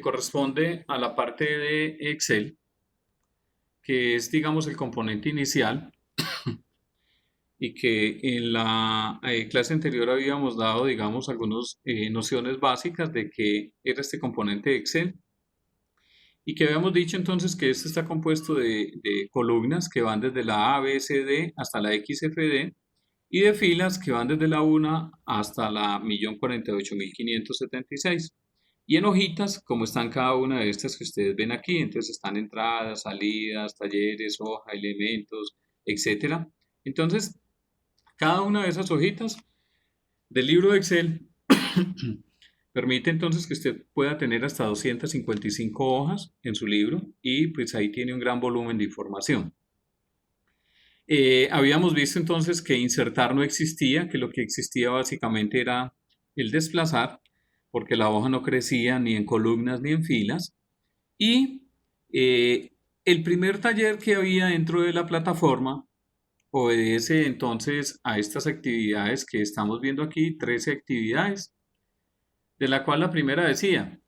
Corresponde a la parte de Excel, que es, digamos, el componente inicial y que en la clase anterior habíamos dado, digamos, algunas nociones básicas de qué era este componente de Excel y que habíamos dicho entonces que este está compuesto de columnas que van desde la A, B, C, D hasta la X, F, D y de filas que van desde la 1 hasta la 1.048.576. Y en hojitas, como están cada una de estas que ustedes ven aquí, entonces están entradas, salidas, talleres, hoja, elementos, etcétera. Entonces, cada una de esas hojitas del libro de Excel permite entonces que usted pueda tener hasta 255 hojas en su libro y pues ahí tiene un gran volumen de información. Habíamos visto entonces que insertar no existía, que lo que existía básicamente era el desplazar, porque la hoja no crecía ni en columnas ni en filas. Y el primer taller que había dentro de la plataforma obedece entonces a estas actividades que estamos viendo aquí, 13 actividades, de la cual la primera decía,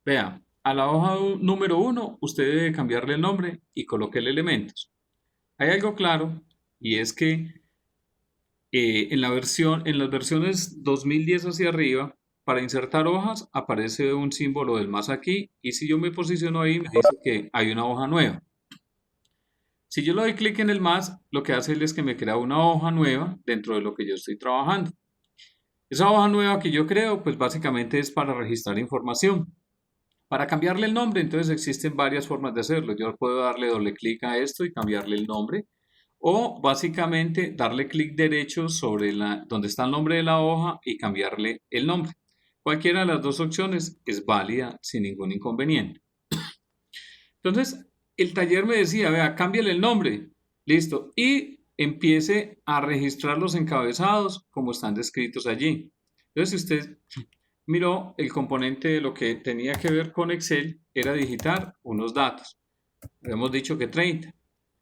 vea, a la hoja número 1 usted debe cambiarle el nombre y coloquele elementos. Hay algo claro y es que en las versiones 2010 hacia arriba, para insertar hojas aparece un símbolo del más aquí y si yo me posiciono ahí me dice que hay una hoja nueva. Si yo le doy clic en el más, lo que hace él es que me crea una hoja nueva dentro de lo que yo estoy trabajando. Esa hoja nueva que yo creo, pues básicamente es para registrar información. Para cambiarle el nombre, entonces existen varias formas de hacerlo. Yo puedo darle doble clic a esto y cambiarle el nombre. O básicamente darle clic derecho sobre donde está el nombre de la hoja y cambiarle el nombre. Cualquiera de las dos opciones es válida sin ningún inconveniente. Entonces, el taller me decía, vea, cámbiale el nombre. Listo. Y empiece a registrar los encabezados como están descritos allí. Entonces, si usted miró, el componente de lo que tenía que ver con Excel era digitar unos datos. Habíamos dicho que 30.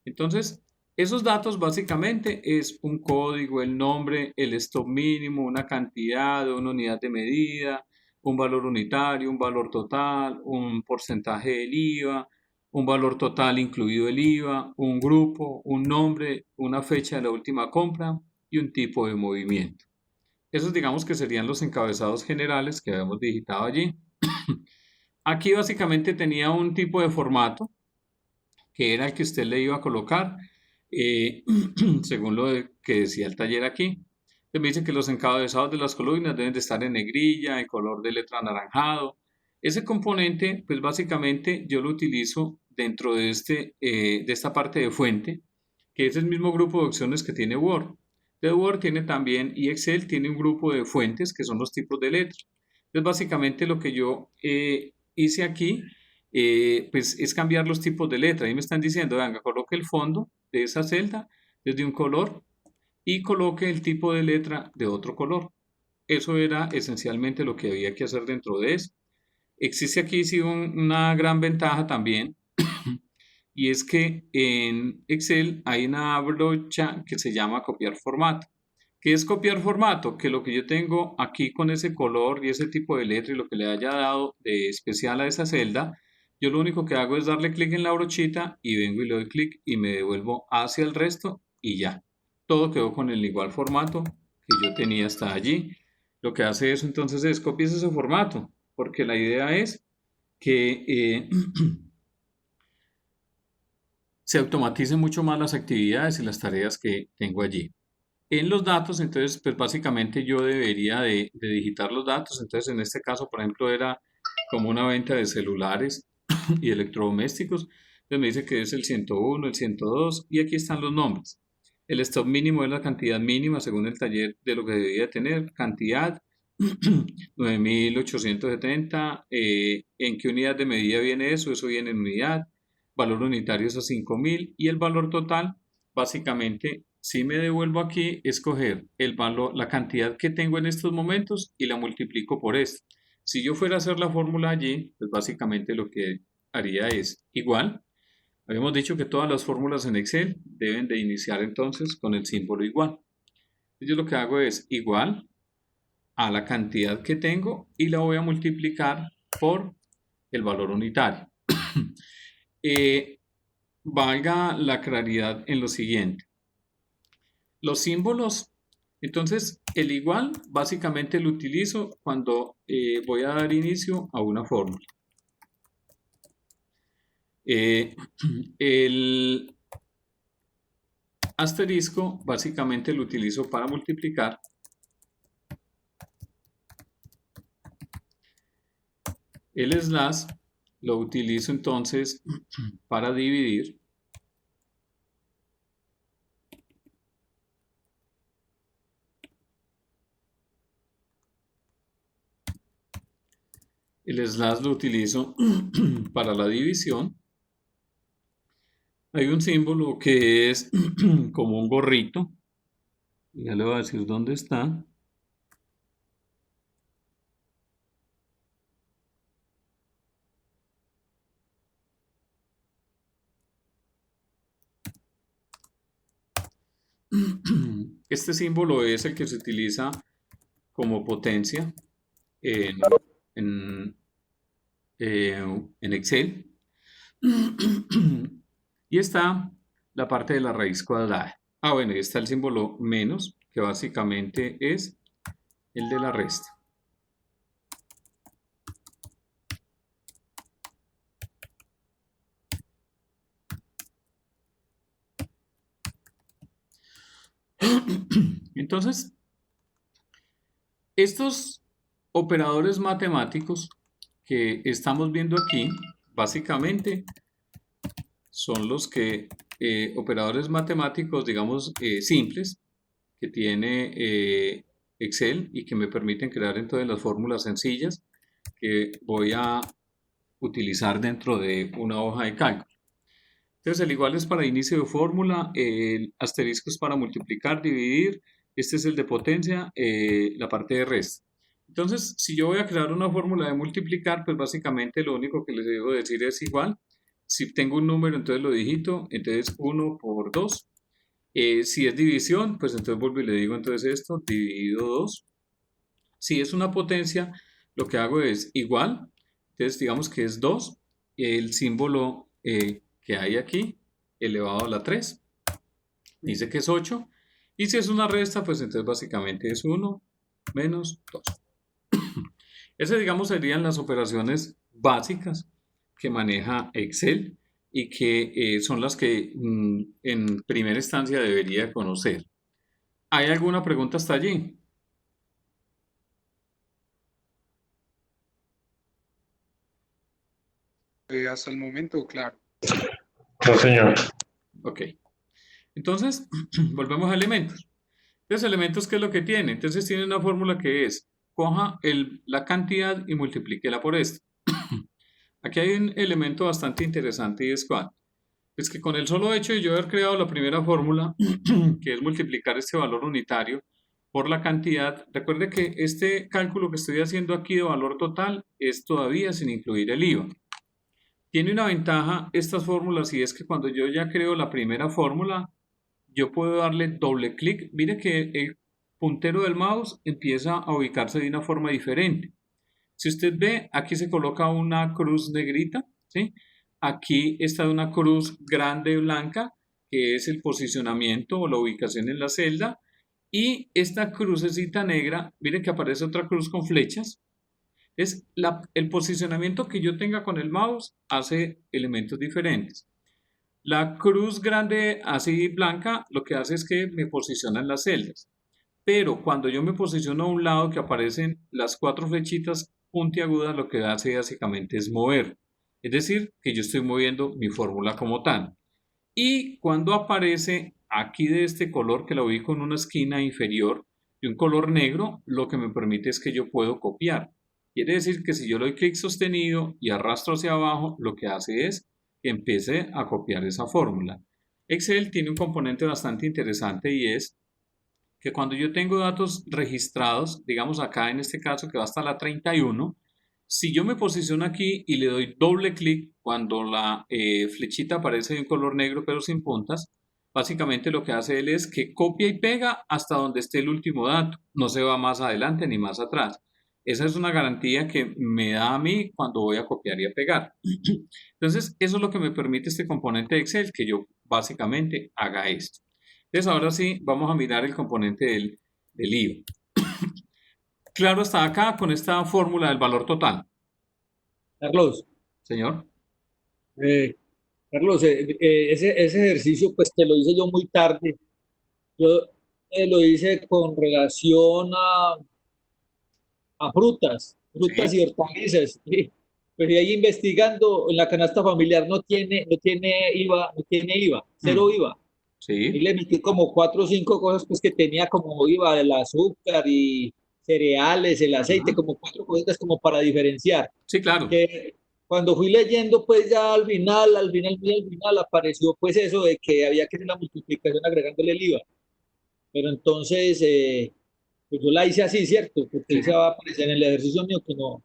Entonces, esos datos básicamente es un código, el nombre, el stop mínimo, una cantidad, una unidad de medida, un valor unitario, un valor total, un porcentaje del IVA, un valor total incluido el IVA, un grupo, un nombre, una fecha de la última compra y un tipo de movimiento. Esos digamos que serían los encabezados generales que habíamos digitado allí. Aquí básicamente tenía un tipo de formato que era el que usted le iba a colocar, eh, según que decía el taller aquí. Entonces me dice que los encabezados de las columnas deben de estar en negrilla, en color de letra anaranjado. Ese componente, pues básicamente yo lo utilizo dentro de esta parte de fuente, que es el mismo grupo de opciones que tiene Word. De Word tiene también, y Excel tiene un grupo de fuentes que son los tipos de letras. Entonces básicamente lo que yo hice aquí pues es cambiar los tipos de letra. Ahí me están diciendo, venga, coloque el fondo de esa celda desde un color y coloque el tipo de letra de otro color. Eso era esencialmente lo que había que hacer dentro de eso. Existe aquí sí una gran ventaja también y es que en Excel hay una brocha que se llama copiar formato. ¿Qué es copiar formato? Que lo que yo tengo aquí con ese color y ese tipo de letra y lo que le haya dado de especial a esa celda, yo lo único que hago es darle clic en la brochita y vengo y le doy clic y me devuelvo hacia el resto y ya. Todo quedó con el igual formato que yo tenía hasta allí. Lo que hace eso entonces es copiar ese formato, porque la idea es que se automaticen mucho más las actividades y las tareas que tengo allí. En los datos, entonces, pues básicamente yo debería de digitar los datos. Entonces, en este caso, por ejemplo, era como una venta de celulares y electrodomésticos. Entonces me dice que es el 101, el 102 y aquí están los nombres. El stop mínimo es la cantidad mínima según el taller de lo que debía tener. Cantidad 9.870. ¿En qué unidad de medida viene eso? Eso viene en unidad. Valor unitario es a 5.000 y el valor total, básicamente, si me devuelvo aquí, escoger el valor, la cantidad que tengo en estos momentos y la multiplico por esto. Si yo fuera a hacer la fórmula allí, pues básicamente lo que haría es igual. Habíamos dicho que todas las fórmulas en Excel deben de iniciar entonces con el símbolo igual. Yo lo que hago es igual a la cantidad que tengo y la voy a multiplicar por el valor unitario. Valga la claridad en lo siguiente. Los símbolos, entonces el igual básicamente lo utilizo cuando voy a dar inicio a una fórmula. El asterisco básicamente lo utilizo para multiplicar. El slash lo utilizo entonces para dividir. El slash lo utilizo para la división. Hay un símbolo que es como un gorrito. Ya le voy a decir dónde está. Este símbolo es el que se utiliza como potencia en, en, en Excel. Y está la parte de la raíz cuadrada. Bueno, y está el símbolo menos, que básicamente es el de la resta. Entonces, estos operadores matemáticos que estamos viendo aquí, básicamente son los que operadores matemáticos, digamos, simples, que tiene Excel y que me permiten crear entonces las fórmulas sencillas que voy a utilizar dentro de una hoja de cálculo. Entonces el igual es para inicio de fórmula, el asterisco es para multiplicar, dividir, este es el de potencia, la parte de resta. Entonces, si yo voy a crear una fórmula de multiplicar, pues básicamente lo único que les debo decir es igual. Si tengo un número, entonces lo digito, entonces 1 por 2. Si es división, pues entonces vuelvo y le digo entonces esto, dividido 2. Si es una potencia, lo que hago es igual, entonces digamos que es 2, el símbolo que hay aquí, elevado a la 3, dice que es 8, y si es una resta, pues entonces básicamente es 1 menos 2. Esas, digamos, serían las operaciones básicas que maneja Excel y que son las que en primera instancia debería conocer. ¿Hay alguna pregunta hasta allí? Hasta el momento, claro. No, señor. Ok. Entonces, volvemos a elementos. Entonces, elementos, ¿qué es lo que tiene? Entonces, tiene una fórmula que es, coja la cantidad y multiplíquela por esto. Aquí hay un elemento bastante interesante y es cuál. Es que con el solo hecho de yo haber creado la primera fórmula, que es multiplicar este valor unitario por la cantidad, recuerde que este cálculo que estoy haciendo aquí de valor total es todavía sin incluir el IVA. Tiene una ventaja estas fórmulas y es que cuando yo ya creo la primera fórmula, yo puedo darle doble clic. Mire que el puntero del mouse empieza a ubicarse de una forma diferente. Si usted ve, aquí se coloca una cruz negrita, ¿sí? Aquí está una cruz grande blanca, que es el posicionamiento o la ubicación en la celda. Y esta crucecita negra, mire que aparece otra cruz con flechas. Es el posicionamiento que yo tenga con el mouse hace elementos diferentes. La cruz grande así blanca lo que hace es que me posiciona en las celdas. Pero cuando yo me posiciono a un lado que aparecen las 4 flechitas puntiagudas, lo que hace básicamente es mover. Es decir, que yo estoy moviendo mi fórmula como tal. Y cuando aparece aquí de este color que la ubico en una esquina inferior y un color negro, lo que me permite es que yo puedo copiar. Quiere decir que si yo le doy clic sostenido y arrastro hacia abajo, lo que hace es que empiece a copiar esa fórmula. Excel tiene un componente bastante interesante y es que cuando yo tengo datos registrados, digamos acá en este caso que va hasta la 31, si yo me posiciono aquí y le doy doble clic cuando la flechita aparece de un color negro pero sin puntas, básicamente lo que hace él es que copia y pega hasta donde esté el último dato, no se va más adelante ni más atrás. Esa es una garantía que me da a mí cuando voy a copiar y a pegar. Entonces, eso es lo que me permite este componente de Excel, que yo básicamente haga esto. Entonces, ahora sí, vamos a mirar el componente del IVA. Claro, hasta acá con esta fórmula del valor total. Carlos, Señor. eh, Carlos, ese ejercicio pues te lo hice yo muy tarde. Yo lo hice con relación a frutas Sí, y hortalizas. ¿Sí? Pues y ahí investigando, en la canasta familiar no tiene IVA, no tiene IVA, cero IVA. Y sí, le metí como cuatro o cinco cosas pues que tenía como IVA, el azúcar y cereales, el aceite, ajá, como cuatro cositas como para diferenciar. sí, claro, Que cuando fui leyendo, pues ya al final apareció pues eso de que había que hacer la multiplicación agregándole el IVA. Pero entonces, pues yo la hice así, ¿cierto? Porque sí, ahí se va a aparecer en el ejercicio mío que no,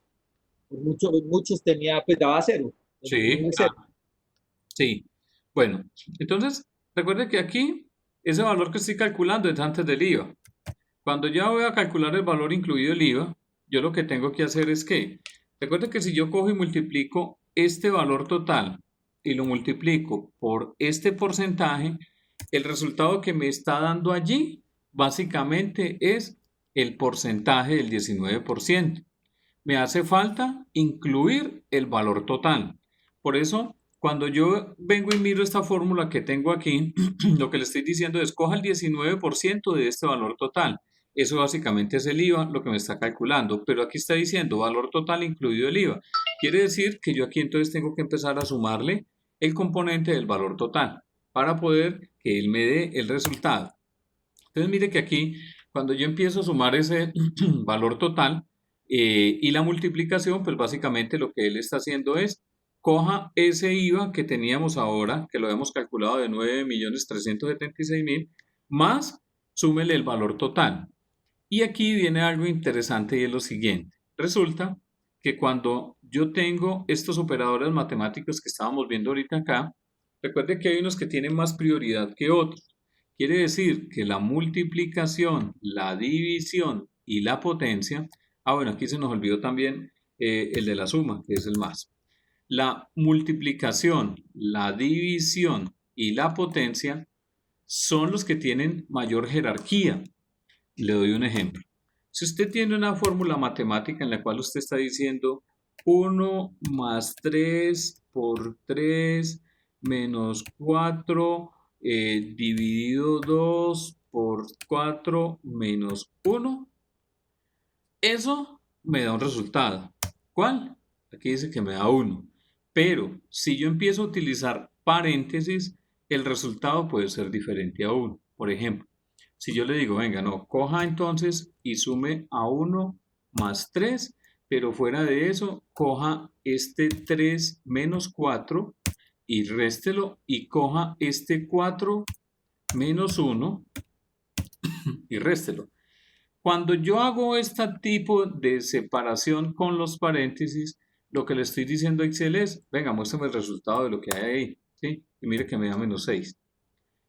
pues muchos tenía, pues daba cero, el sí, mínimo es cero. sí. Bueno, entonces, recuerde que aquí ese valor que estoy calculando es antes del IVA. Cuando ya voy a calcular el valor incluido el IVA, yo lo que tengo que hacer es que, recuerde que si yo cojo y multiplico este valor total y lo multiplico por este porcentaje, el resultado que me está dando allí básicamente es el porcentaje del 19%. Me hace falta incluir el valor total. Por eso, cuando yo vengo y miro esta fórmula que tengo aquí, lo que le estoy diciendo es coja el 19% de este valor total. Eso básicamente es el IVA, lo que me está calculando, pero aquí está diciendo valor total incluido el IVA. Quiere decir que yo aquí entonces tengo que empezar a sumarle el componente del valor total para poder que él me dé el resultado. Entonces mire que aquí, cuando yo empiezo a sumar ese valor total y la multiplicación, pues básicamente lo que él está haciendo es coja ese IVA que teníamos ahora, que lo habíamos calculado de 9.376.000, más súmele el valor total. Y aquí viene algo interesante y es lo siguiente. Resulta que cuando yo tengo estos operadores matemáticos que estábamos viendo ahorita acá, recuerde que hay unos que tienen más prioridad que otros. Quiere decir que la multiplicación, la división y la potencia, bueno, aquí se nos olvidó también el de la suma, que es el más. La multiplicación, la división y la potencia son los que tienen mayor jerarquía. Le doy un ejemplo. Si usted tiene una fórmula matemática en la cual usted está diciendo 1 más 3 por 3 menos 4 dividido 2 por 4 menos 1, eso me da un resultado. ¿Cuál? Aquí dice que me da 1. Pero si yo empiezo a utilizar paréntesis, el resultado puede ser diferente a 1. Por ejemplo, si yo le digo, venga, no, coja entonces y sume a 1 más 3, pero fuera de eso, coja este 3 menos 4 y réstelo y coja este 4 menos 1 y réstelo. Cuando yo hago este tipo de separación con los paréntesis, lo que le estoy diciendo a Excel es, venga, muéstrame el resultado de lo que hay ahí, ¿sí? Y mire que me da menos 6.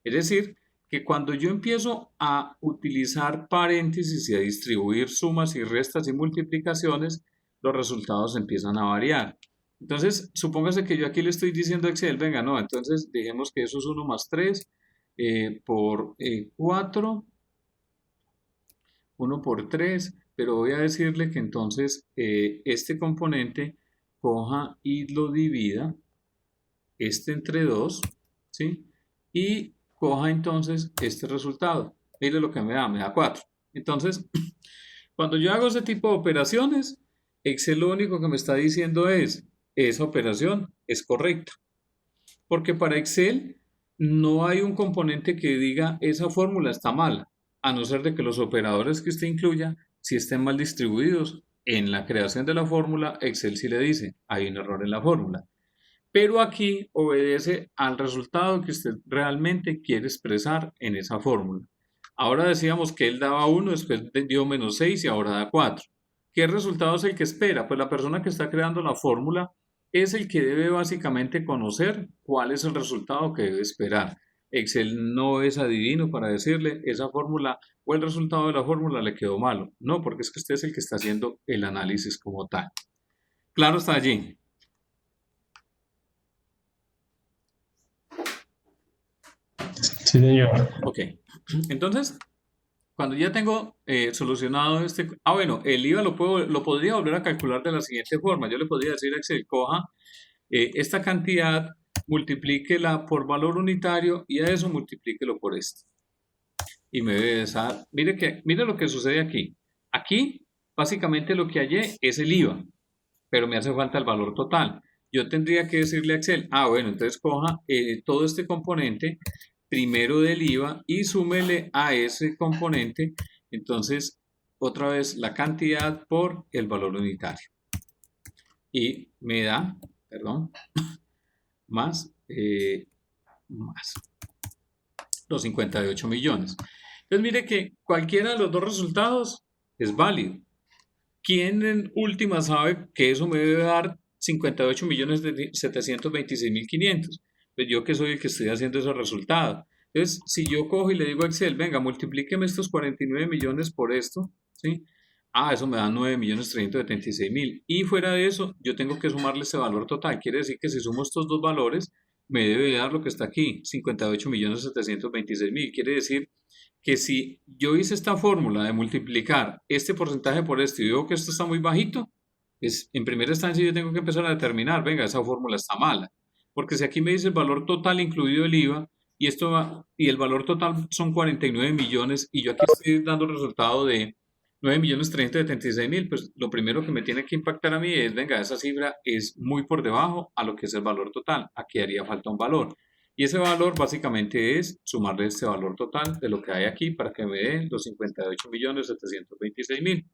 Es decir, que cuando yo empiezo a utilizar paréntesis y a distribuir sumas y restas y multiplicaciones, los resultados empiezan a variar. Entonces, supóngase que yo aquí le estoy diciendo a Excel, venga, no, entonces dejemos que eso es 1 más 3 por 4, 1 por 3, pero voy a decirle que entonces este componente coja y lo divida, este entre 2, ¿sí? Y coja entonces este resultado. Mire lo que me da 4. Entonces, cuando yo hago ese tipo de operaciones, Excel lo único que me está diciendo es, esa operación es correcta. Porque para Excel no hay un componente que diga, esa fórmula está mala, a no ser de que los operadores que usted incluya, si estén mal distribuidos. En la creación de la fórmula, Excel sí le dice, hay un error en la fórmula. Pero aquí obedece al resultado que usted realmente quiere expresar en esa fórmula. Ahora decíamos que él daba 1, después dio menos 6 y ahora da 4. ¿Qué resultado es el que espera? Pues la persona que está creando la fórmula es el que debe básicamente conocer cuál es el resultado que debe esperar. Excel no es adivino para decirle esa fórmula o el resultado de la fórmula le quedó malo. No, porque es que usted es el que está haciendo el análisis como tal. Claro está allí. Sí, señor. Ok. Entonces, cuando ya tengo solucionado este... Ah, bueno, el IVA lo podría volver a calcular de la siguiente forma. Yo le podría decir a Excel, coja esta cantidad, multiplíquela por valor unitario y a eso multiplíquelo por esto. Y me debe dar... Mire lo que sucede aquí. Aquí, básicamente lo que hallé es el IVA, pero me hace falta el valor total. Yo tendría que decirle a Excel, ah, bueno, entonces coja todo este componente primero del IVA y súmele a ese componente, entonces, otra vez la cantidad por el valor unitario. Y me da, perdón, más los 58 millones. Entonces, mire que cualquiera de los dos resultados es válido. ¿Quién en última sabe que eso me debe dar 58 millones de 726.500? Pues yo que soy el que estoy haciendo esos resultados. Entonces, si yo cojo y le digo a Excel, venga, multiplíqueme estos 49 millones por esto, ¿sí? Ah, eso me da 9.376.000. Y fuera de eso, yo tengo que sumarle ese valor total. Quiere decir que si sumo estos dos valores, me debe dar lo que está aquí, 58.726.000. Quiere decir que si yo hice esta fórmula de multiplicar este porcentaje por esto y veo que esto está muy bajito, pues en primera instancia yo tengo que empezar a determinar, venga, esa fórmula está mala. Porque si aquí me dice el valor total incluido el IVA, y el valor total son 49 millones, y yo aquí estoy dando el resultado de 9.376.000, pues lo primero que me tiene que impactar a mí es, venga, esa cifra es muy por debajo a lo que es el valor total. Aquí haría falta un valor. Y ese valor básicamente es sumarle este valor total de lo que hay aquí para que me dé los 58.726.000.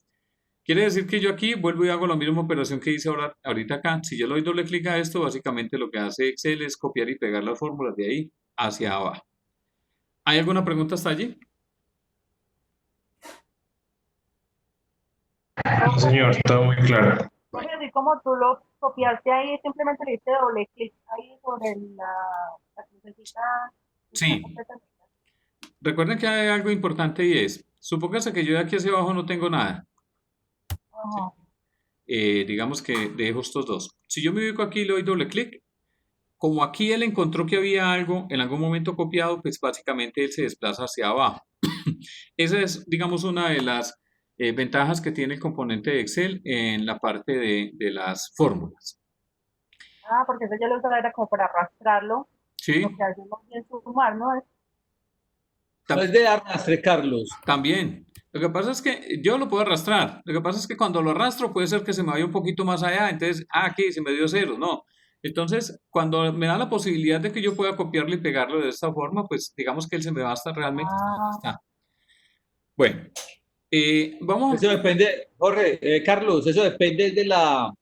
Quiere decir que yo aquí vuelvo y hago la misma operación que hice ahorita acá. Si yo le doy doble clic a esto, básicamente lo que hace Excel es copiar y pegar las fórmulas de ahí hacia abajo. ¿Hay alguna pregunta hasta allí? No, señor, todo muy claro. Jorge, así como tú lo copiaste ahí, simplemente le diste doble clic ahí sobre la crucecita. Sí. Recuerden que hay algo importante y es, supóngase que yo de aquí hacia abajo no tengo nada. Ajá. Digamos que dejo estos dos. Si yo me ubico aquí y le doy doble clic, como aquí él encontró que había algo en algún momento copiado, pues básicamente él se desplaza hacia abajo. Esa es, digamos, una de las ventajas que tiene el componente de Excel en la parte de las fórmulas. Ah, porque eso yo lo usaba era como para arrastrarlo, ¿Sí? lo que hacemos bien sumar, ¿no? No es de arrastre, Carlos. También. Lo que pasa es que yo lo puedo arrastrar. Lo que pasa es que cuando lo arrastro puede ser que se me vaya un poquito más allá. Entonces, aquí se me dio cero. No. Entonces, cuando me da la posibilidad de que yo pueda copiarlo y pegarlo de esta forma, pues digamos que él se me va hasta realmente hasta donde está. Bueno, vamos. Eso depende, Jorge, Carlos, eso depende de la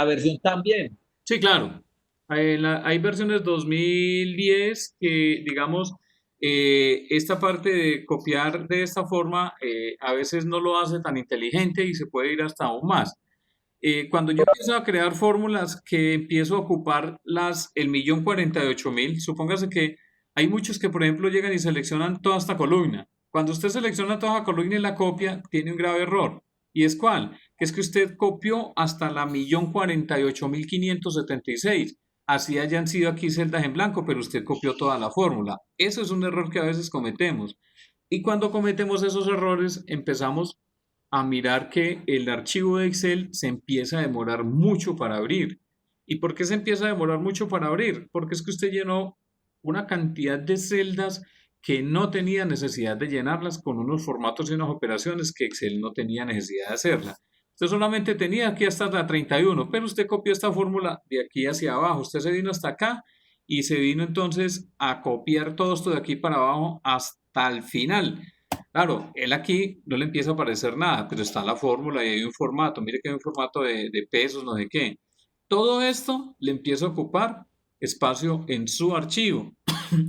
versión también. Sí, claro. Hay versiones 2010 que, digamos, esta parte de copiar de esta forma a veces no lo hace tan inteligente y se puede ir hasta aún más. Cuando yo empiezo a crear fórmulas que empiezo a ocupar el 1.048.000, supóngase que hay muchos que, por ejemplo, llegan y seleccionan toda esta columna. Cuando usted selecciona toda la columna y la copia, tiene un grave error. ¿Y es cuál? Que es que usted copió hasta la 1.048.576. Así hayan sido aquí celdas en blanco, pero usted copió toda la fórmula. Eso es un error que a veces cometemos. Y cuando cometemos esos errores, empezamos a mirar que el archivo de Excel se empieza a demorar mucho para abrir. ¿Y por qué se empieza a demorar mucho para abrir? Porque es que usted llenó una cantidad de celdas que no tenía necesidad de llenarlas con unos formatos y unas operaciones que Excel no tenía necesidad de hacerla. Usted solamente tenía aquí hasta la 31, pero usted copió esta fórmula de aquí hacia abajo. Usted se vino hasta acá y se vino entonces a copiar todo esto de aquí para abajo hasta el final. Claro, él aquí no le empieza a aparecer nada, pero está la fórmula y hay un formato. Mire que hay un formato de pesos, no sé qué. Todo esto le empieza a ocupar espacio en su archivo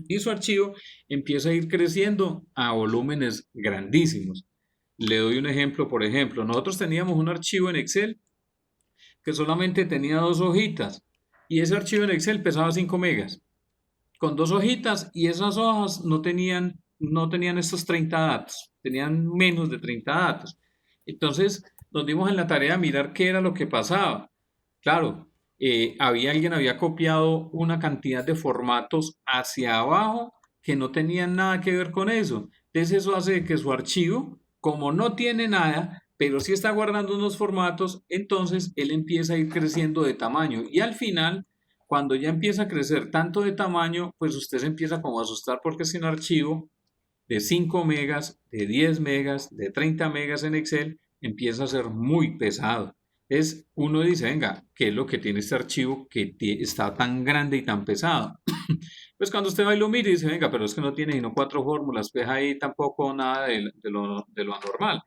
y su archivo empieza a ir creciendo a volúmenes grandísimos. Le doy un ejemplo, por ejemplo, nosotros teníamos un archivo en Excel que solamente tenía 2 hojitas y ese archivo en Excel pesaba 5 megas. con 2 hojitas y esas hojas no tenían estos 30 datos, tenían menos de 30 datos. Entonces nos dimos en la tarea de mirar qué era lo que pasaba. Claro, alguien había copiado una cantidad de formatos hacia abajo que no tenían nada que ver con eso. Entonces eso hace que su archivo, como no tiene nada, pero sí está guardando unos formatos, entonces él empieza a ir creciendo de tamaño y al final, cuando ya empieza a crecer tanto de tamaño, pues usted se empieza como a asustar porque es un archivo de 5 megas, de 10 megas, de 30 megas en Excel, empieza a ser muy pesado. Uno dice, venga, ¿qué es lo que tiene este archivo que está tan grande y tan pesado? Pues cuando usted va y lo mira y dice, venga, pero es que no tiene sino 4 fórmulas, pues ahí tampoco nada de lo anormal,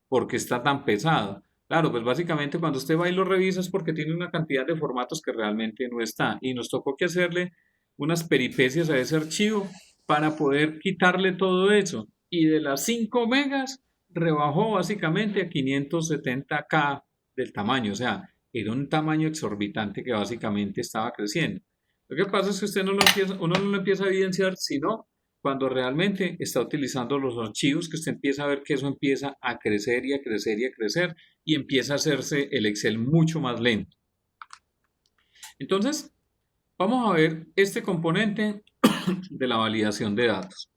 porque está tan pesado. Claro, pues básicamente cuando usted va y lo revisa es porque tiene una cantidad de formatos que realmente no está. Y nos tocó que hacerle unas peripecias a ese archivo para poder quitarle todo eso. Y de las 5 megas rebajó básicamente a 570K del tamaño. O sea, era un tamaño exorbitante que básicamente estaba creciendo. Lo que pasa es que uno no lo empieza a evidenciar, sino cuando realmente está utilizando los archivos, que usted empieza a ver que eso empieza a crecer y a crecer y a crecer y empieza a hacerse el Excel mucho más lento. Entonces, vamos a ver este componente de la validación de datos.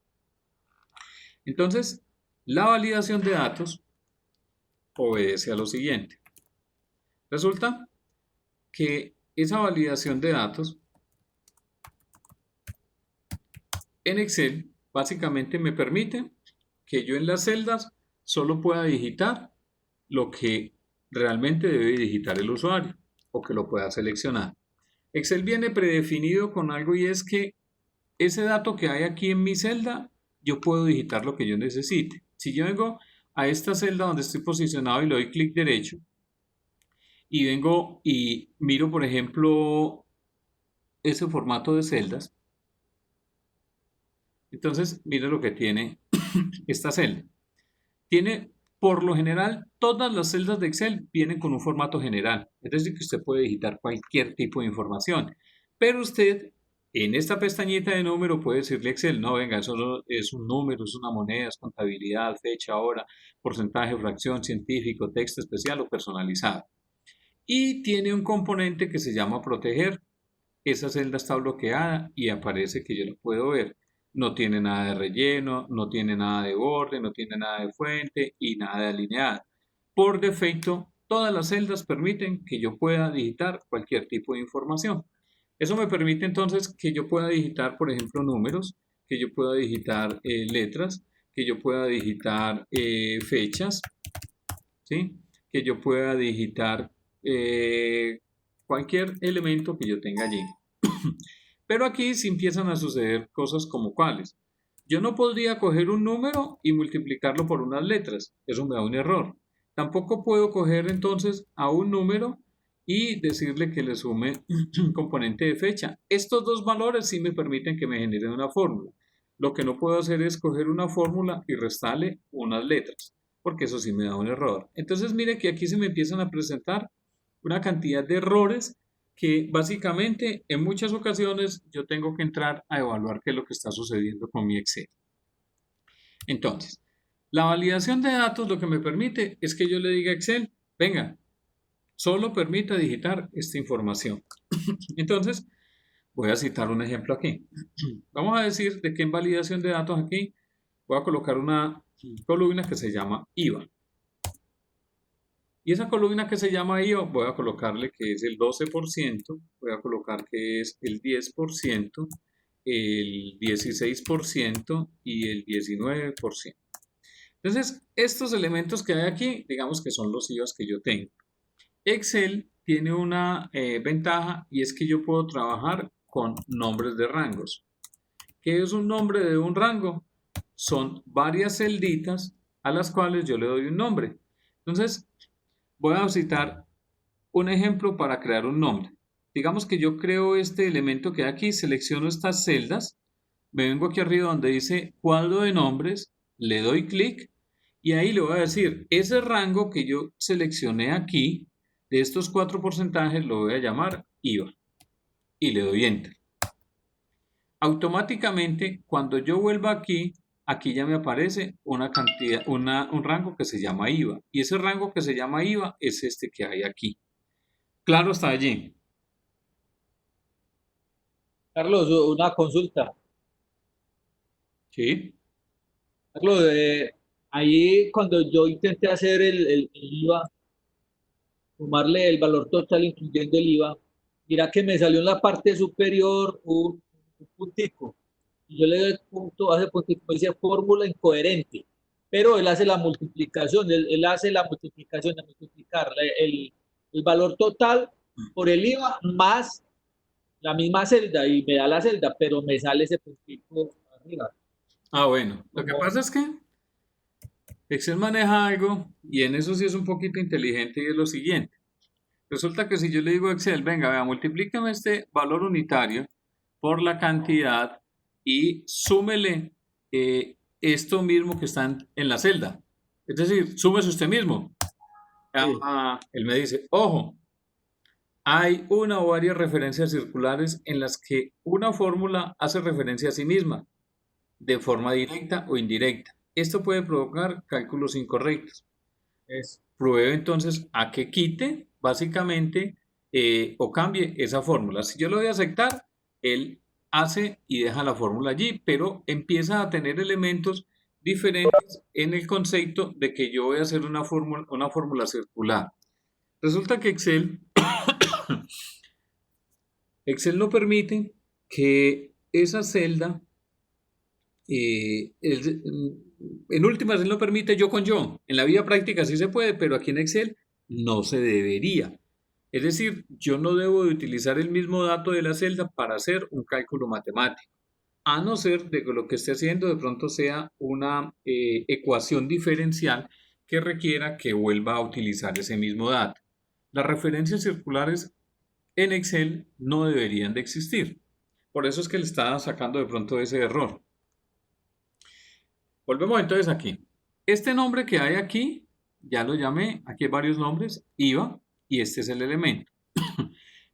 Entonces, la validación de datos obedece a lo siguiente. Resulta que esa validación de datos en Excel básicamente me permite que yo en las celdas solo pueda digitar lo que realmente debe digitar el usuario o que lo pueda seleccionar. Excel viene predefinido con algo y es que ese dato que hay aquí en mi celda, yo puedo digitar lo que yo necesite. Si yo vengo a esta celda donde estoy posicionado y le doy clic derecho y vengo y miro, por ejemplo, ese formato de celdas, entonces mire lo que tiene esta celda. Tiene, por lo general, todas las celdas de Excel vienen con un formato general, es decir, que usted puede digitar cualquier tipo de información, pero usted en esta pestañita de número puede decirle a Excel, no, venga, eso es un número, es una moneda, es contabilidad, fecha, hora, porcentaje, fracción, científico, texto especial o personalizado. Y tiene un componente que se llama proteger. Esa celda está bloqueada y aparece que yo lo puedo ver. No tiene nada de relleno, no tiene nada de borde, no tiene nada de fuente y nada de alineada. Por defecto, todas las celdas permiten que yo pueda digitar cualquier tipo de información. Eso me permite entonces que yo pueda digitar, por ejemplo, números, que yo pueda digitar letras, que yo pueda digitar fechas, ¿sí? Que yo pueda digitar cualquier elemento que yo tenga allí. Pero aquí sí empiezan a suceder cosas como cuáles. Yo no podría coger un número y multiplicarlo por unas letras. Eso me da un error. Tampoco puedo coger entonces a un número y decirle que le sume un componente de fecha. Estos dos valores sí me permiten que me generen una fórmula. Lo que no puedo hacer es coger una fórmula y restarle unas letras, porque eso sí me da un error. Entonces mire que aquí se me empiezan a presentar una cantidad de errores que básicamente en muchas ocasiones yo tengo que entrar a evaluar qué es lo que está sucediendo con mi Excel. Entonces, la validación de datos lo que me permite es que yo le diga a Excel, venga, solo permita digitar esta información. Entonces, voy a citar un ejemplo aquí. Vamos a decir de que en validación de datos aquí voy a colocar una columna que se llama IVA. Y esa columna que se llama IVA, voy a colocarle que es el 12%, voy a colocar que es el 10%, el 16% y el 19%. Entonces, estos elementos que hay aquí, digamos que son los IVAs que yo tengo. Excel tiene una ventaja y es que yo puedo trabajar con nombres de rangos. ¿Qué es un nombre de un rango? Son varias celditas a las cuales yo le doy un nombre. Entonces, voy a citar un ejemplo para crear un nombre. Digamos que yo creo este elemento que hay aquí, selecciono estas celdas, me vengo aquí arriba donde dice cuadro de nombres, le doy clic y ahí le voy a decir, ese rango que yo seleccioné aquí, de estos 4 porcentajes, lo voy a llamar IVA y le doy Enter. automáticamente cuando yo vuelva aquí, aquí ya me aparece una cantidad, un rango que se llama IVA. Y ese rango que se llama IVA es este que hay aquí. Claro, está allí. Carlos, una consulta. ¿Sí? Carlos, ahí cuando yo intenté hacer el IVA, sumarle el valor total incluyendo el IVA, mira que me salió en la parte superior un puntico. Y yo le doy punto, hace puntico, me dice fórmula incoherente. Pero él hace la multiplicación, él hace la multiplicación de multiplicar el valor total por el IVA más la misma celda y me da la celda, pero me sale ese puntico arriba. Ah, bueno. Lo que Como, pasa es que Excel maneja algo y en eso sí es un poquito inteligente y es lo siguiente. Resulta que si yo le digo a Excel, venga, vea, multiplícame este valor unitario por la cantidad y súmele esto mismo que está en la celda. Es decir, súmese usted mismo. sí, Él me dice, ojo, hay una o varias referencias circulares en las que una fórmula hace referencia a sí misma, de forma directa o indirecta. Esto puede provocar cálculos incorrectos. es, Pruebe entonces a que quite, básicamente, o cambie esa fórmula. Si yo lo voy a aceptar, él hace y deja la fórmula allí, pero empieza a tener elementos diferentes en el concepto de que yo voy a hacer una fórmula circular. Resulta que Excel no permite que esa celda, en últimas, él no permite yo con yo. En la vida práctica sí se puede, pero aquí en Excel no se debería. Es decir, yo no debo de utilizar el mismo dato de la celda para hacer un cálculo matemático, a no ser de que lo que esté haciendo de pronto sea una ecuación diferencial que requiera que vuelva a utilizar ese mismo dato. Las referencias circulares en Excel no deberían de existir. Por eso es que le está sacando de pronto ese error. Volvemos entonces aquí. Este nombre que hay aquí, ya lo llamé, aquí hay varios nombres, IVA, y este es el elemento.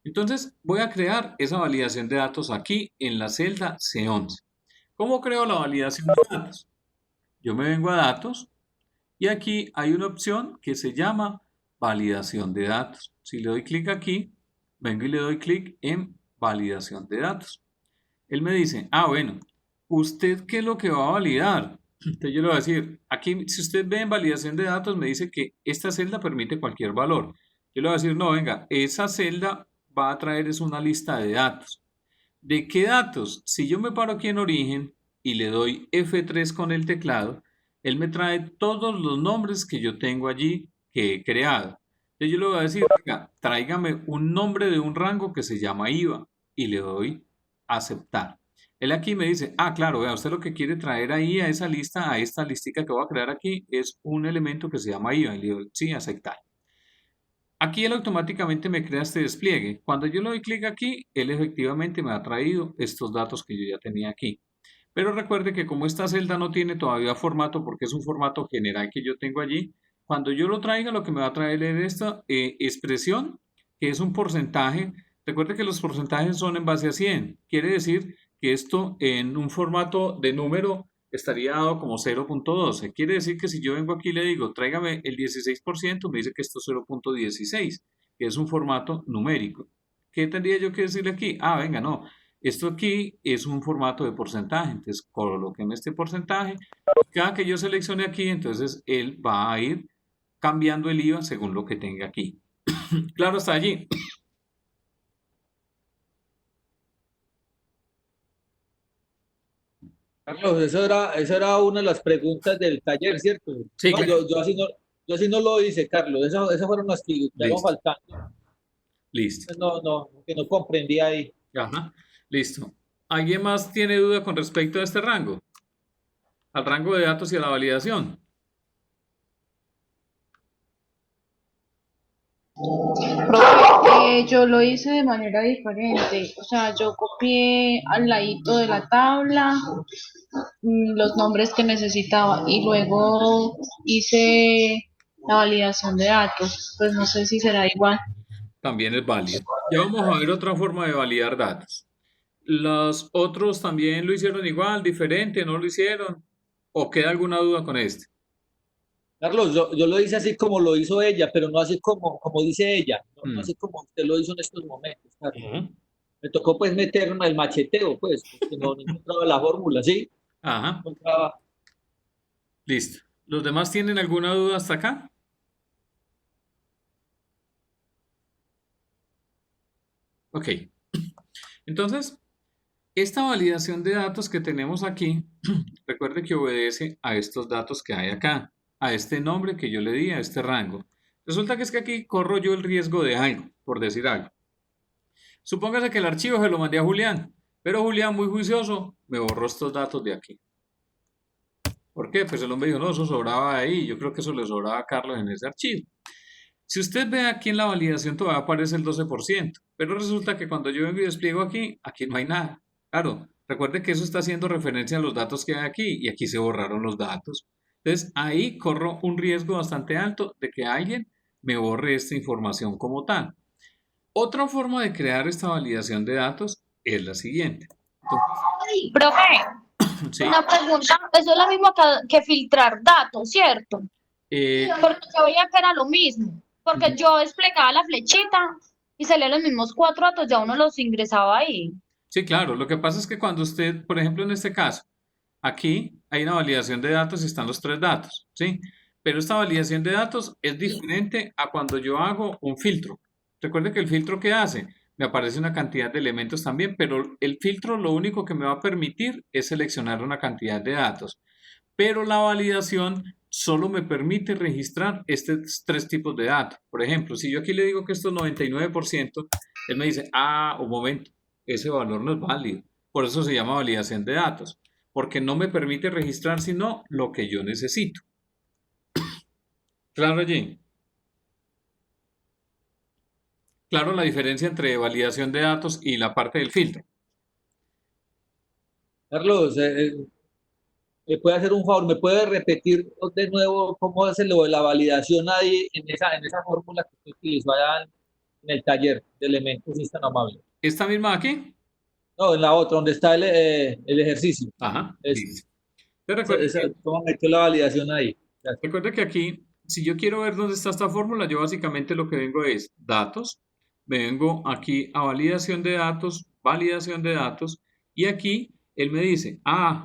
Entonces voy a crear esa validación de datos aquí en la celda C11. ¿Cómo creo la validación de datos? Yo me vengo a datos y aquí hay una opción que se llama validación de datos. Si le doy clic aquí, vengo y le doy clic en validación de datos. Él me dice, bueno, ¿usted qué es lo que va a validar? Entonces yo le voy a decir, aquí si usted ve en validación de datos me dice que esta celda permite cualquier valor. Yo le voy a decir, no, venga, esa celda va a traer es una lista de datos. ¿De qué datos? Si yo me paro aquí en origen y le doy F3 con el teclado, él me trae todos los nombres que yo tengo allí que he creado. Entonces yo le voy a decir, venga, tráigame un nombre de un rango que se llama IVA y le doy aceptar. Él aquí me dice, claro, vea, usted lo que quiere traer ahí a esa lista, a esta listica que voy a crear aquí, es un elemento que se llama IVA. Y le digo, sí, aceptar. Aquí él automáticamente me crea este despliegue. Cuando yo le doy clic aquí, él efectivamente me ha traído estos datos que yo ya tenía aquí. Pero recuerde que como esta celda no tiene todavía formato, porque es un formato general que yo tengo allí, cuando yo lo traiga, lo que me va a traer es esta expresión, que es un porcentaje. Recuerde que los porcentajes son en base a 100. Quiere decir que esto en un formato de número estaría dado como 0.12. Quiere decir que si yo vengo aquí y le digo, tráigame el 16%, me dice que esto es 0.16, que es un formato numérico. ¿Qué tendría yo que decirle aquí? Venga, no. Esto aquí es un formato de porcentaje, entonces coloqueme este porcentaje. Cada que yo seleccione aquí, entonces él va a ir cambiando el IVA según lo que tenga aquí. Claro, hasta allí. Carlos, esa era una de las preguntas del taller, ¿cierto? Sí, No, claro. yo así no lo hice, Carlos. Esas fueron las que quedaron Listo, faltando. listo. Que no comprendí ahí. Ajá, listo. ¿Alguien más tiene duda con respecto a este rango? Al rango de datos y a la validación. Profe, yo lo hice de manera diferente, o sea, yo copié al ladito de la tabla los nombres que necesitaba y luego hice la validación de datos, pues no sé si será igual. También es válido. Ya vamos a ver otra forma de validar datos. ¿Los otros también lo hicieron igual, diferente, no lo hicieron? ¿O queda alguna duda con este? Carlos, yo lo hice así como lo hizo ella, pero no así como dice ella, no Mm. así como usted lo hizo en estos momentos, Carlos. Ujú. Me tocó pues meterme el macheteo, pues, porque no encontraba la fórmula, ¿sí? Ajá, No encontraba. listo. ¿Los demás tienen alguna duda hasta acá? Ok. Entonces, esta validación de datos que tenemos aquí, recuerde que obedece a estos datos que hay acá, a este nombre que yo le di, a este rango. Resulta que es que aquí corro yo el riesgo de algo, por decir algo. Supóngase que el archivo se lo mandé a Julián, pero Julián, muy juicioso, me borró estos datos de aquí. ¿Por qué? Pues el hombre dijo, no, eso sobraba ahí, yo creo que eso le sobraba a Carlos en ese archivo. Si usted ve aquí en la validación todavía aparece el 12%, pero resulta que cuando yo vengo y despliego aquí no hay nada. Claro, recuerde que eso está haciendo referencia a los datos que hay aquí y aquí se borraron los datos. Entonces ahí corro un riesgo bastante alto de que alguien me borre esta información como tal. Otra forma de crear esta validación de datos es la siguiente. Profe, ¿Sí? una pregunta, eso es lo mismo que filtrar datos, ¿cierto? Eh, Porque yo veía que era lo mismo, porque yo desplegaba la flechita y salían los mismos 4 datos, ya uno los ingresaba ahí. sí, claro. Lo que pasa es que cuando usted, por ejemplo, en este caso, aquí hay una validación de datos y están los 3 datos, ¿sí? Pero esta validación de datos es diferente a cuando yo hago un filtro. Recuerde que el filtro que hace, me aparece una cantidad de elementos también, pero el filtro lo único que me va a permitir es seleccionar una cantidad de datos. Pero la validación solo me permite registrar estos 3 tipos de datos. Por ejemplo, si yo aquí le digo que esto es 99%, él me dice, un momento, ese valor no es válido. Por eso se llama validación de datos, porque no me permite registrar sino lo que yo necesito. ¿Claro allí? Claro la diferencia entre validación de datos y la parte del filtro. Carlos, ¿me puede hacer un favor? ¿Me puede repetir de nuevo cómo hace lo de la validación ahí en esa fórmula que usted utilizó allá en el taller de elementos, si es tan amable? ¿Esta misma aquí? No, en la otra, donde está el ejercicio. Ajá, Eso. listo. Entonces, ¿Cómo metió la validación ahí? Gracias. recuerda que aquí, si yo quiero ver dónde está esta fórmula, yo básicamente lo que vengo es datos, me vengo aquí a validación de datos, y aquí él me dice,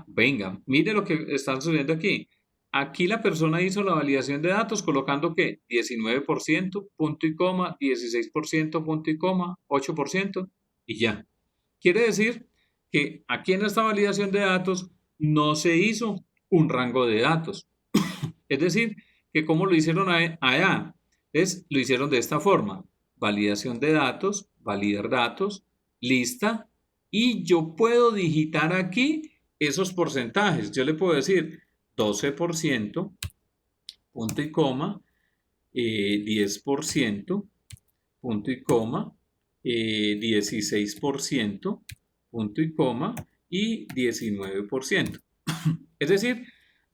venga, mire lo que está sucediendo aquí. Aquí la persona hizo la validación de datos colocando que 19%, punto y coma, 16%, punto y coma, 8% y ya. Quiere decir que aquí en esta validación de datos no se hizo un rango de datos. Es decir, que como lo hicieron allá, lo hicieron de esta forma. Validación de datos, validar datos, lista, y yo puedo digitar aquí esos porcentajes. Yo le puedo decir 12%, punto y coma, 10%, punto y coma, 16%, punto y coma, y 19%. Es decir,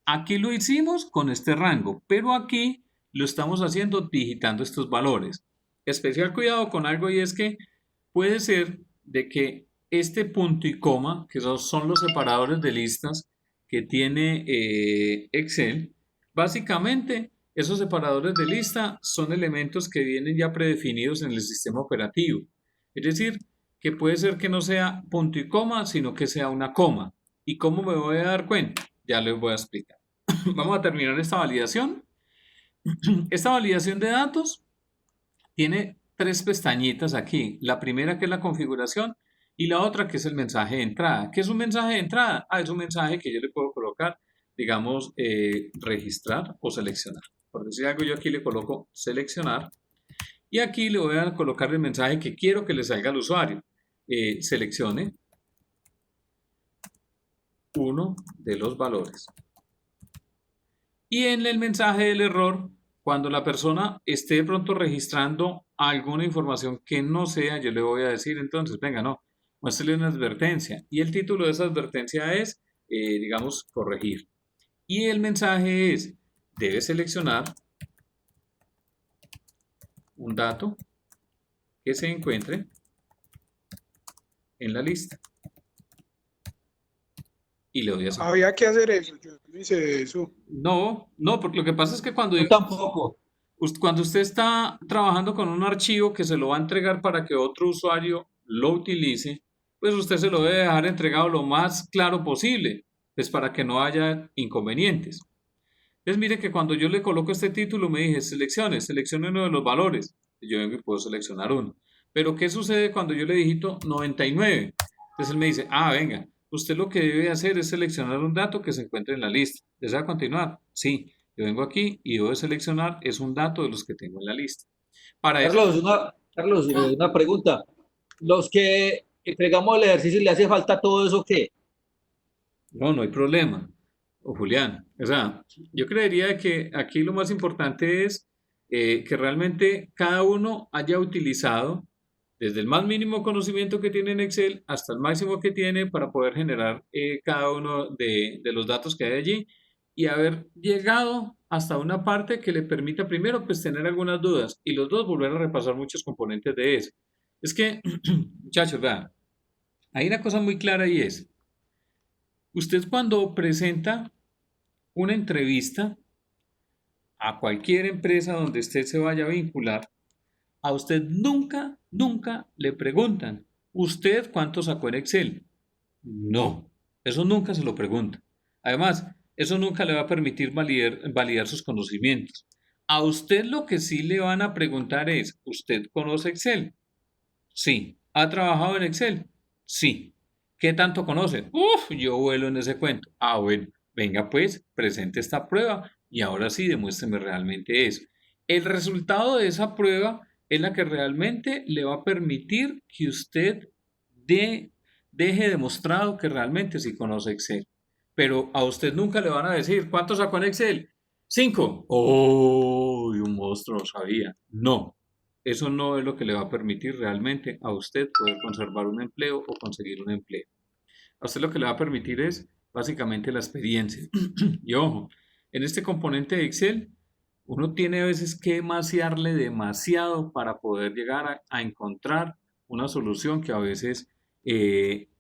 aquí lo hicimos con este rango, pero aquí lo estamos haciendo digitando estos valores. Especial cuidado con algo, y es que puede ser de que este punto y coma, que son los separadores de listas que tiene Excel, básicamente esos separadores de lista son elementos que vienen ya predefinidos en el sistema operativo. Es decir, que puede ser que no sea punto y coma, sino que sea una coma. ¿Y cómo me voy a dar cuenta? Ya les voy a explicar. Vamos a terminar esta validación. Esta validación de datos tiene 3 pestañitas aquí. La primera, que es la configuración, y la otra, que es el mensaje de entrada. ¿Qué es un mensaje de entrada? Es un mensaje que yo le puedo colocar, digamos, registrar o seleccionar. Por decir algo, yo aquí le coloco seleccionar, y aquí le voy a colocar el mensaje que quiero que le salga al usuario. Seleccione uno de los valores. Y en el mensaje del error, cuando la persona esté de pronto registrando alguna información que no sea, yo le voy a decir entonces, venga, no, muéstrele una advertencia. Y el título de esa advertencia es, digamos, corregir. Y el mensaje es, debe seleccionar un dato que se encuentre en la lista. y le doy a aceptar. Había que hacer eso, yo no hice eso. No, no, porque lo que pasa es que Yo tampoco. cuando usted está trabajando con un archivo que se lo va a entregar para que otro usuario lo utilice, pues usted se lo debe dejar entregado lo más claro posible, pues para que no haya inconvenientes. Entonces mire que cuando yo le coloco este título me dije seleccione uno de los valores. Yo vengo y puedo seleccionar uno. Pero ¿qué sucede cuando yo le digito 99? Entonces él me dice, venga, usted lo que debe hacer es seleccionar un dato que se encuentre en la lista. ¿Desea continuar? Sí. Yo vengo aquí y debo de seleccionar es un dato de los que tengo en la lista. Para eso, Carlos, una pregunta. Los que entregamos el ejercicio, ¿le hace falta todo eso qué? no hay problema. O Julián, o sea, yo creería que aquí lo más importante es que realmente cada uno haya utilizado desde el más mínimo conocimiento que tiene en Excel hasta el máximo que tiene para poder generar cada uno de los datos que hay allí y haber llegado hasta una parte que le permita primero pues tener algunas dudas y los dos volver a repasar muchos componentes de eso. Es que, muchachos, vean, hay una cosa muy clara y es, usted cuando presenta una entrevista a cualquier empresa donde usted se vaya a vincular, a usted nunca le preguntan, ¿usted cuánto sacó en Excel? No, eso nunca se lo pregunta. Además, eso nunca le va a permitir validar sus conocimientos. A usted lo que sí le van a preguntar es, ¿usted conoce Excel? Sí. ¿Ha trabajado en Excel? Sí. ¿Qué tanto conoce? Yo vuelo en ese cuento. Bueno, venga pues, presente esta prueba y ahora sí demuéstreme realmente eso. El resultado de esa prueba es la que realmente le va a permitir que usted deje demostrado que realmente sí conoce Excel. Pero a usted nunca le van a decir, ¿cuánto sacó en Excel? 5. Un monstruo, sabía. No, eso no es lo que le va a permitir realmente a usted poder conservar un empleo o conseguir un empleo. A usted lo que le va a permitir es básicamente la experiencia. Y ojo, en este componente de Excel, uno tiene a veces que maciarle demasiado para poder llegar a encontrar una solución que a veces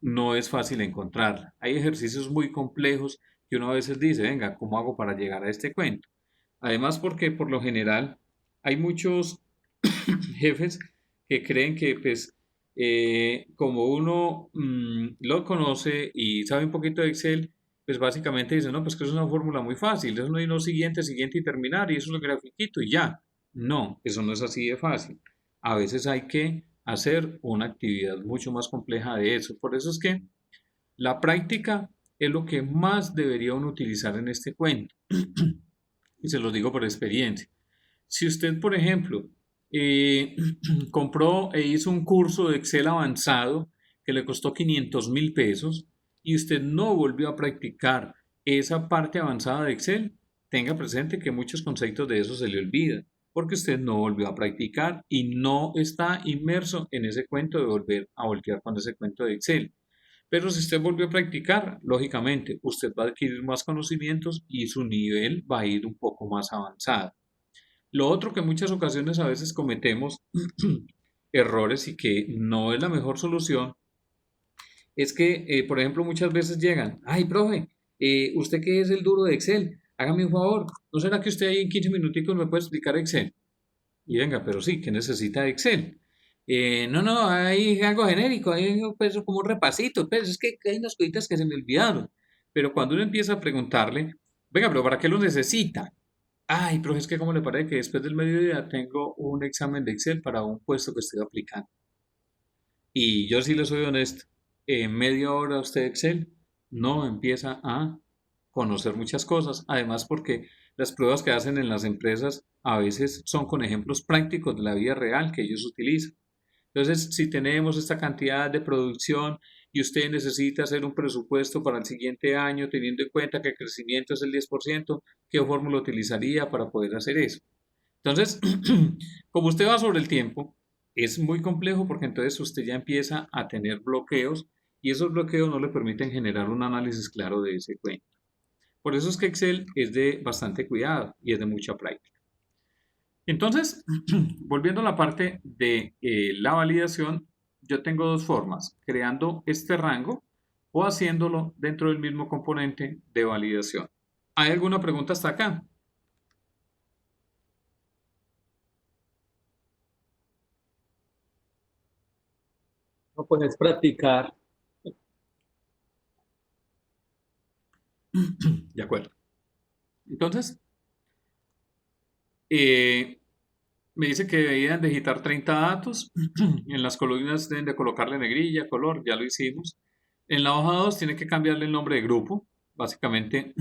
no es fácil encontrarla. Hay ejercicios muy complejos que uno a veces dice, venga, ¿cómo hago para llegar a este cuento? Además, porque por lo general hay muchos jefes que creen que pues como uno lo conoce y sabe un poquito de Excel, pues básicamente dicen, no, pues que es una fórmula muy fácil, es uno siguiente y terminar y eso es lo grafiquito y ya. No, eso no es así de fácil. A veces hay que hacer una actividad mucho más compleja de eso. Por eso es que la práctica es lo que más debería uno utilizar en este cuento. Y se lo digo por experiencia. Si usted, por ejemplo, compró e hizo un curso de Excel avanzado que le costó 500.000 pesos y usted no volvió a practicar esa parte avanzada de Excel, tenga presente que muchos conceptos de eso se le olvidan porque usted no volvió a practicar y no está inmerso en ese cuento de volver a voltear con ese cuento de Excel. Pero si usted volvió a practicar, lógicamente usted va a adquirir más conocimientos y su nivel va a ir un poco más avanzado. Lo otro que en muchas ocasiones a veces cometemos errores y que no es la mejor solución es que, por ejemplo, muchas veces llegan, ay, profe, usted que es el duro de Excel, hágame un favor, ¿no será que usted ahí en 15 minuticos me puede explicar Excel? Y venga, pero sí, ¿qué necesita Excel? No, hay algo genérico, hay pues, como un repasito, pues es que hay unas cositas que se me olvidaron. Pero cuando uno empieza a preguntarle, venga, pero ¿para qué lo necesita? Ay, profe, es que ¿cómo le parece que después del mediodía tengo un examen de Excel para un puesto que estoy aplicando? Y yo sí le soy honesto, en media hora usted Excel no empieza a conocer muchas cosas, además porque las pruebas que hacen en las empresas a veces son con ejemplos prácticos de la vida real que ellos utilizan. Entonces, si tenemos esta cantidad de producción y usted necesita hacer un presupuesto para el siguiente año, teniendo en cuenta que el crecimiento es el 10%, ¿qué fórmula utilizaría para poder hacer eso? Entonces, como usted va sobre el tiempo, es muy complejo porque entonces usted ya empieza a tener bloqueos y esos bloqueos no le permiten generar un análisis claro de ese cuento. Por eso es que Excel es de bastante cuidado y es de mucha práctica. Entonces, volviendo a la parte de la validación, yo tengo dos formas, creando este rango o haciéndolo dentro del mismo componente de validación. ¿Hay alguna pregunta hasta acá? No, pues es practicar. De acuerdo. Entonces, me dice que debían digitar 30 datos. En las columnas deben de colocarle negrilla, color, ya lo hicimos. En la hoja 2 tiene que cambiarle el nombre de grupo. Básicamente,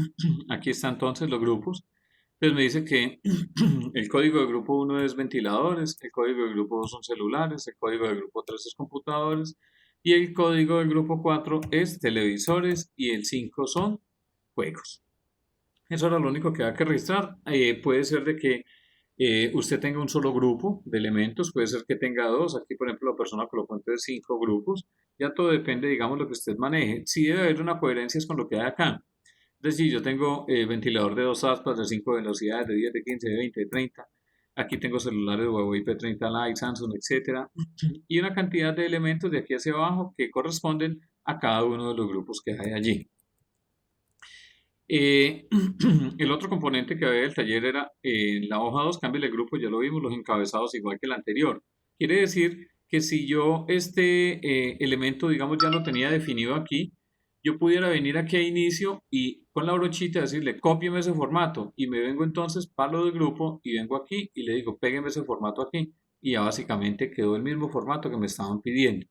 aquí están entonces los grupos. Entonces me dice que el código de grupo 1 es ventiladores, el código de grupo 2 son celulares, el código de grupo 3 es computadores y el código del grupo 4 es televisores y el 5 son juegos. Eso era lo único que había que registrar. Puede ser de que usted tenga un solo grupo de elementos, puede ser que tenga dos. Aquí, por ejemplo, la persona colocó entonces 5 grupos. Ya todo depende, digamos, lo que usted maneje. Sí debe haber una coherencia con lo que hay acá. Es decir, yo tengo ventilador de 2 aspas, de 5 velocidades, de 10, de 15, de 20, de 30. Aquí tengo celulares de Huawei P30 Lite, Samsung, etcétera, y una cantidad de elementos de aquí hacia abajo que corresponden a cada uno de los grupos que hay allí. El otro componente que había del taller era en la hoja 2, cambia el grupo, ya lo vimos, los encabezados igual que el anterior. Quiere decir que si yo este elemento, digamos, ya lo tenía definido aquí, yo pudiera venir aquí a inicio y con la brochita decirle, cópieme ese formato, y me vengo entonces para lo del grupo y vengo aquí y le digo, pégueme ese formato aquí, y ya básicamente quedó el mismo formato que me estaban pidiendo.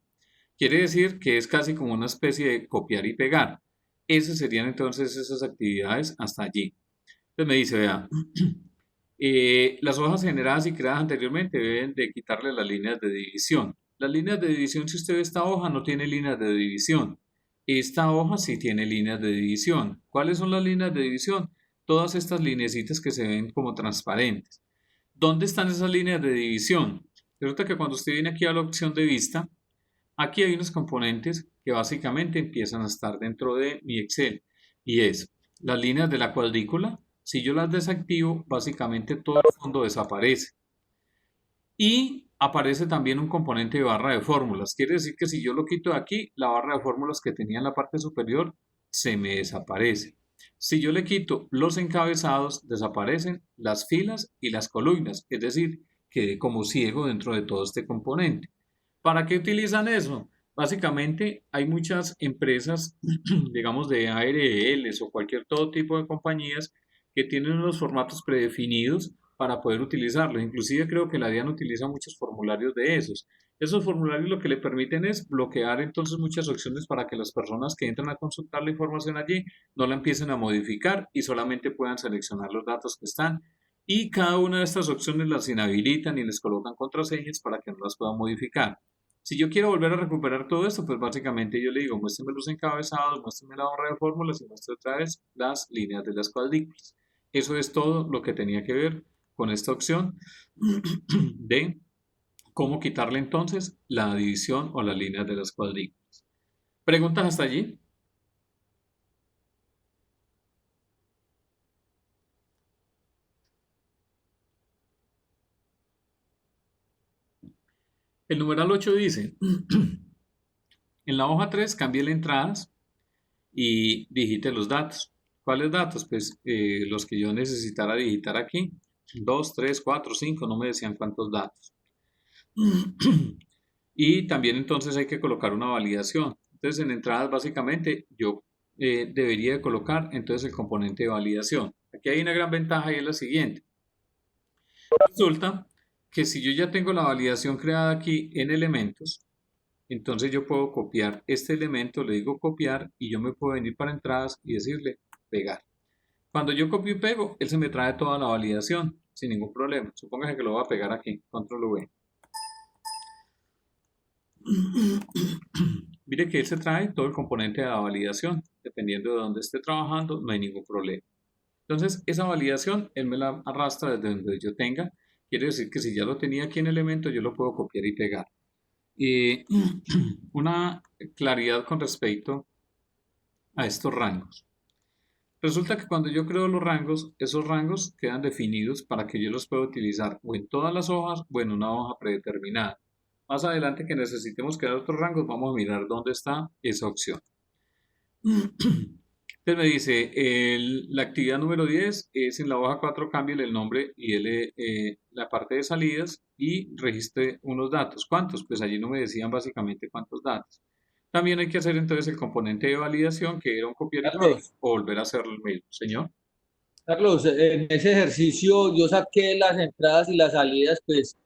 Quiere decir que es casi como una especie de copiar y pegar. Esas serían entonces esas actividades hasta allí. Entonces me dice, vea, las hojas generadas y creadas anteriormente deben de quitarle las líneas de división. Las líneas de división, si usted ve esta hoja, no tiene líneas de división. Esta hoja sí tiene líneas de división. ¿Cuáles son las líneas de división? Todas estas lineecitas que se ven como transparentes. ¿Dónde están esas líneas de división? Resulta que cuando usted viene aquí a la opción de vista, aquí hay unos componentes que básicamente empiezan a estar dentro de mi Excel y es las líneas de la cuadrícula. Si yo las desactivo, básicamente todo el fondo desaparece. Y aparece también un componente de barra de fórmulas. Quiere decir que si yo lo quito de aquí, la barra de fórmulas que tenía en la parte superior se me desaparece. Si yo le quito los encabezados, desaparecen las filas y las columnas. Es decir, quedé como ciego dentro de todo este componente. ¿Para qué utilizan eso? Básicamente hay muchas empresas, digamos de ARLs o cualquier todo tipo de compañías que tienen unos formatos predefinidos para poder utilizarlos. Inclusive creo que la DIAN utiliza muchos formularios de esos. Esos formularios lo que le permiten es bloquear entonces muchas opciones para que las personas que entran a consultar la información allí no la empiecen a modificar y solamente puedan seleccionar los datos que están. Y cada una de estas opciones las inhabilitan y les colocan contraseñas para que no las puedan modificar. Si yo quiero volver a recuperar todo esto, pues básicamente yo le digo, muéstrame los encabezados, muéstrame la barra de fórmulas y muestre otra vez las líneas de las cuadrículas. Eso es todo lo que tenía que ver con esta opción de cómo quitarle entonces la división o las líneas de las cuadrículas. ¿Preguntas hasta allí? El numeral 8 dice, en la hoja 3 cambié entradas y digite los datos. ¿Cuáles datos? Pues los que yo necesitara digitar aquí. 2, 3, 4, 5, no me decían cuántos datos. Y también entonces hay que colocar una validación. Entonces en entradas básicamente yo debería de colocar entonces el componente de validación. Aquí hay una gran ventaja y es la siguiente. Resulta que si yo ya tengo la validación creada aquí en elementos, entonces yo puedo copiar este elemento, le digo copiar y yo me puedo venir para entradas y decirle pegar. Cuando yo copio y pego, él se me trae toda la validación sin ningún problema. Supóngase que lo voy a pegar aquí, control V. Mire que él se trae todo el componente de la validación. Dependiendo de dónde esté trabajando, no hay ningún problema. Entonces, esa validación, él me la arrastra desde donde yo tenga. Quiere decir que si ya lo tenía aquí en elemento, yo lo puedo copiar y pegar. Una claridad con respecto a estos rangos. Resulta que cuando yo creo los rangos, esos rangos quedan definidos para que yo los pueda utilizar o en todas las hojas o en una hoja predeterminada. Más adelante que necesitemos crear otros rangos, vamos a mirar dónde está esa opción. Entonces me dice, la actividad número 10 es en la hoja 4, cámbiale el nombre y la parte de salidas y registre unos datos. ¿Cuántos? Pues allí no me decían básicamente cuántos datos. También hay que hacer entonces el componente de validación, que era un copiar y pegar, Carlos, o volver a hacerlo el mismo. Señor. Carlos, en ese ejercicio yo saqué las entradas y las salidas, pues,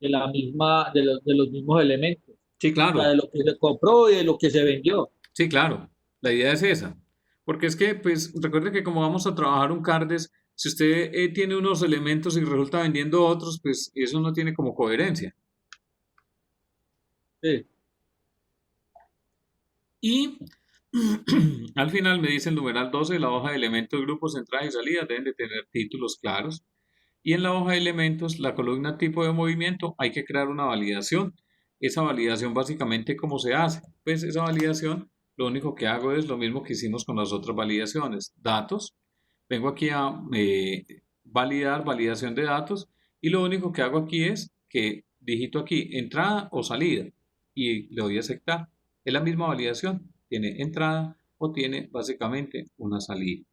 de los mismos elementos, Sí, o sea, claro. de lo que se compró y de lo que se vendió. Sí, claro. La idea es esa. Porque es que, pues, recuerde que como vamos a trabajar un CARDES, si usted tiene unos elementos y resulta vendiendo otros, pues eso no tiene como coherencia. Sí. Y al final me dice el numeral 12, la hoja de elementos, grupos, entradas y salidas deben de tener títulos claros. Y en la hoja de elementos, la columna tipo de movimiento, hay que crear una validación. Esa validación básicamente, ¿cómo se hace? Pues esa validación, lo único que hago es lo mismo que hicimos con las otras validaciones. Datos, vengo aquí a validar, validación de datos, y lo único que hago aquí es que digito aquí entrada o salida y le doy a aceptar. Es la misma validación, tiene entrada o tiene básicamente una salida.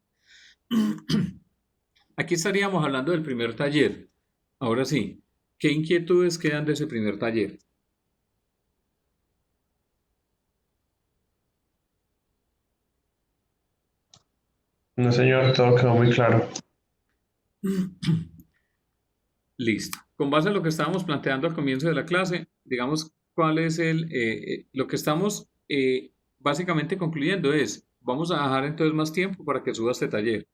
Aquí estaríamos hablando del primer taller. Ahora sí, ¿qué inquietudes quedan de ese primer taller? No, señor, todo quedó muy claro. Listo. Con base a lo que estábamos planteando al comienzo de la clase, digamos, cuál es lo que estamos básicamente concluyendo es, vamos a dejar entonces más tiempo para que suba este taller.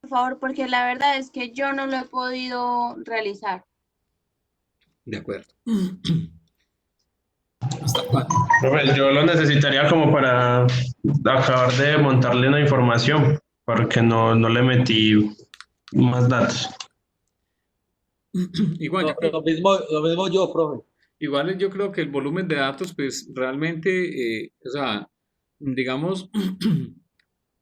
Por favor, porque la verdad es que yo no lo he podido realizar. De acuerdo. ¿Hasta cuándo? Profe, yo lo necesitaría como para acabar de montarle una información, porque no le metí más datos. Igual, yo creo, Lo mismo yo, profe. igual yo creo que el volumen de datos, pues realmente, o sea, digamos,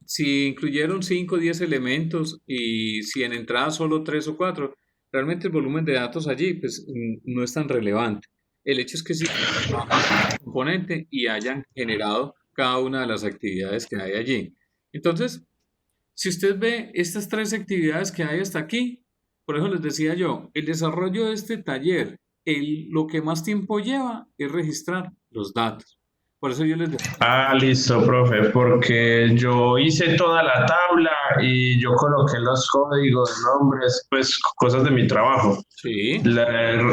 si incluyeron 5 o 10 elementos y si en entrada solo 3 o 4, realmente el volumen de datos allí pues no es tan relevante. El hecho es que sí trabajan un componente y hayan generado cada una de las actividades que hay allí. Entonces, si usted ve estas 3 actividades que hay hasta aquí, por eso les decía yo, el desarrollo de este taller, lo que más tiempo lleva es registrar los datos. Por eso yo les decía. Ah, listo, profe, porque yo hice toda la tabla y yo coloqué los códigos, nombres, pues cosas de mi trabajo. Sí.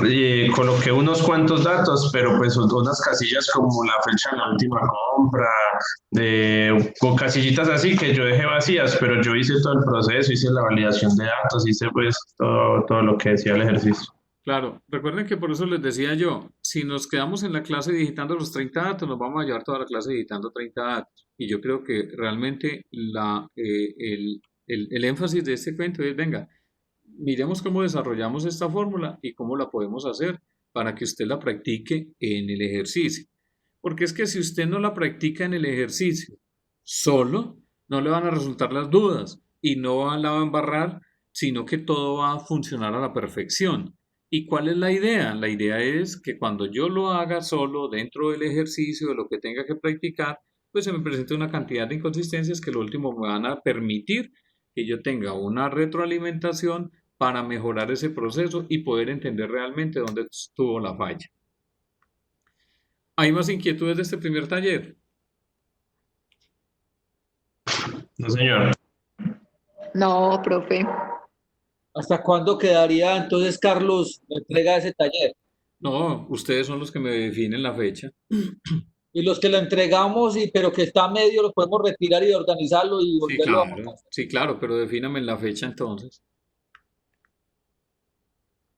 Y coloqué unos cuantos datos, pero pues unas casillas como la fecha de la última compra, o casillitas así que yo dejé vacías, pero yo hice todo el proceso, hice la validación de datos, hice pues todo lo que decía el ejercicio. Claro, recuerden que por eso les decía yo, si nos quedamos en la clase digitando los 30 datos, nos vamos a llevar toda la clase digitando 30 datos. Y yo creo que realmente el énfasis de este cuento es, venga, miremos cómo desarrollamos esta fórmula y cómo la podemos hacer para que usted la practique en el ejercicio. Porque es que si usted no la practica en el ejercicio solo, no le van a resultar las dudas y no la va a embarrar, sino que todo va a funcionar a la perfección. ¿Y cuál es la idea? La idea es que cuando yo lo haga solo dentro del ejercicio, de lo que tenga que practicar, pues se me presenta una cantidad de inconsistencias que lo último me van a permitir que yo tenga una retroalimentación para mejorar ese proceso y poder entender realmente dónde estuvo la falla. ¿Hay más inquietudes de este primer taller? No, señor. No, profe. ¿Hasta cuándo quedaría entonces, Carlos, la entrega de ese taller? No, ustedes son los que me definen la fecha. Y los que lo entregamos, pero que está a medio, lo podemos retirar y organizarlo y Sí, volverlo a claro, montar. sí, claro, pero defíname la fecha entonces.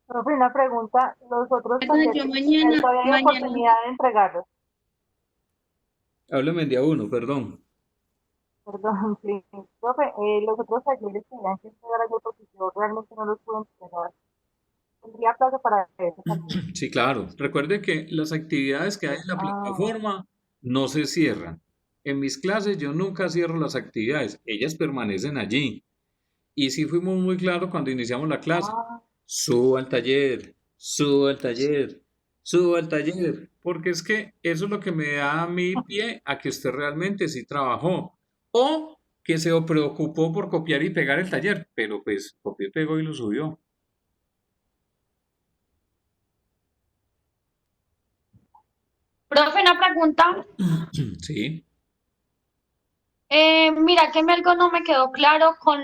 Profe, una pregunta, los otros Entonces yo talleres, todavía hay oportunidad de entregarlos. Háblame el día 1, perdón. Perdón, sí. Profe, los otros talleres tenían que entregar algo porque yo realmente no los pude entregar. ¿Tendría plazo para eso también? Sí, claro. Recuerde que las actividades que hay en la plataforma no se cierran. En mis clases yo nunca cierro las actividades, ellas permanecen allí. Y sí fuimos muy claros cuando iniciamos la clase. Suba al taller, suba al taller. Subo al taller, porque es que eso es lo que me da a mí pie a que usted realmente sí trabajó, o que se preocupó por copiar y pegar el taller, pero pues copió y pegó y lo subió. Profe, una pregunta. Sí, Mira que algo no me quedó claro con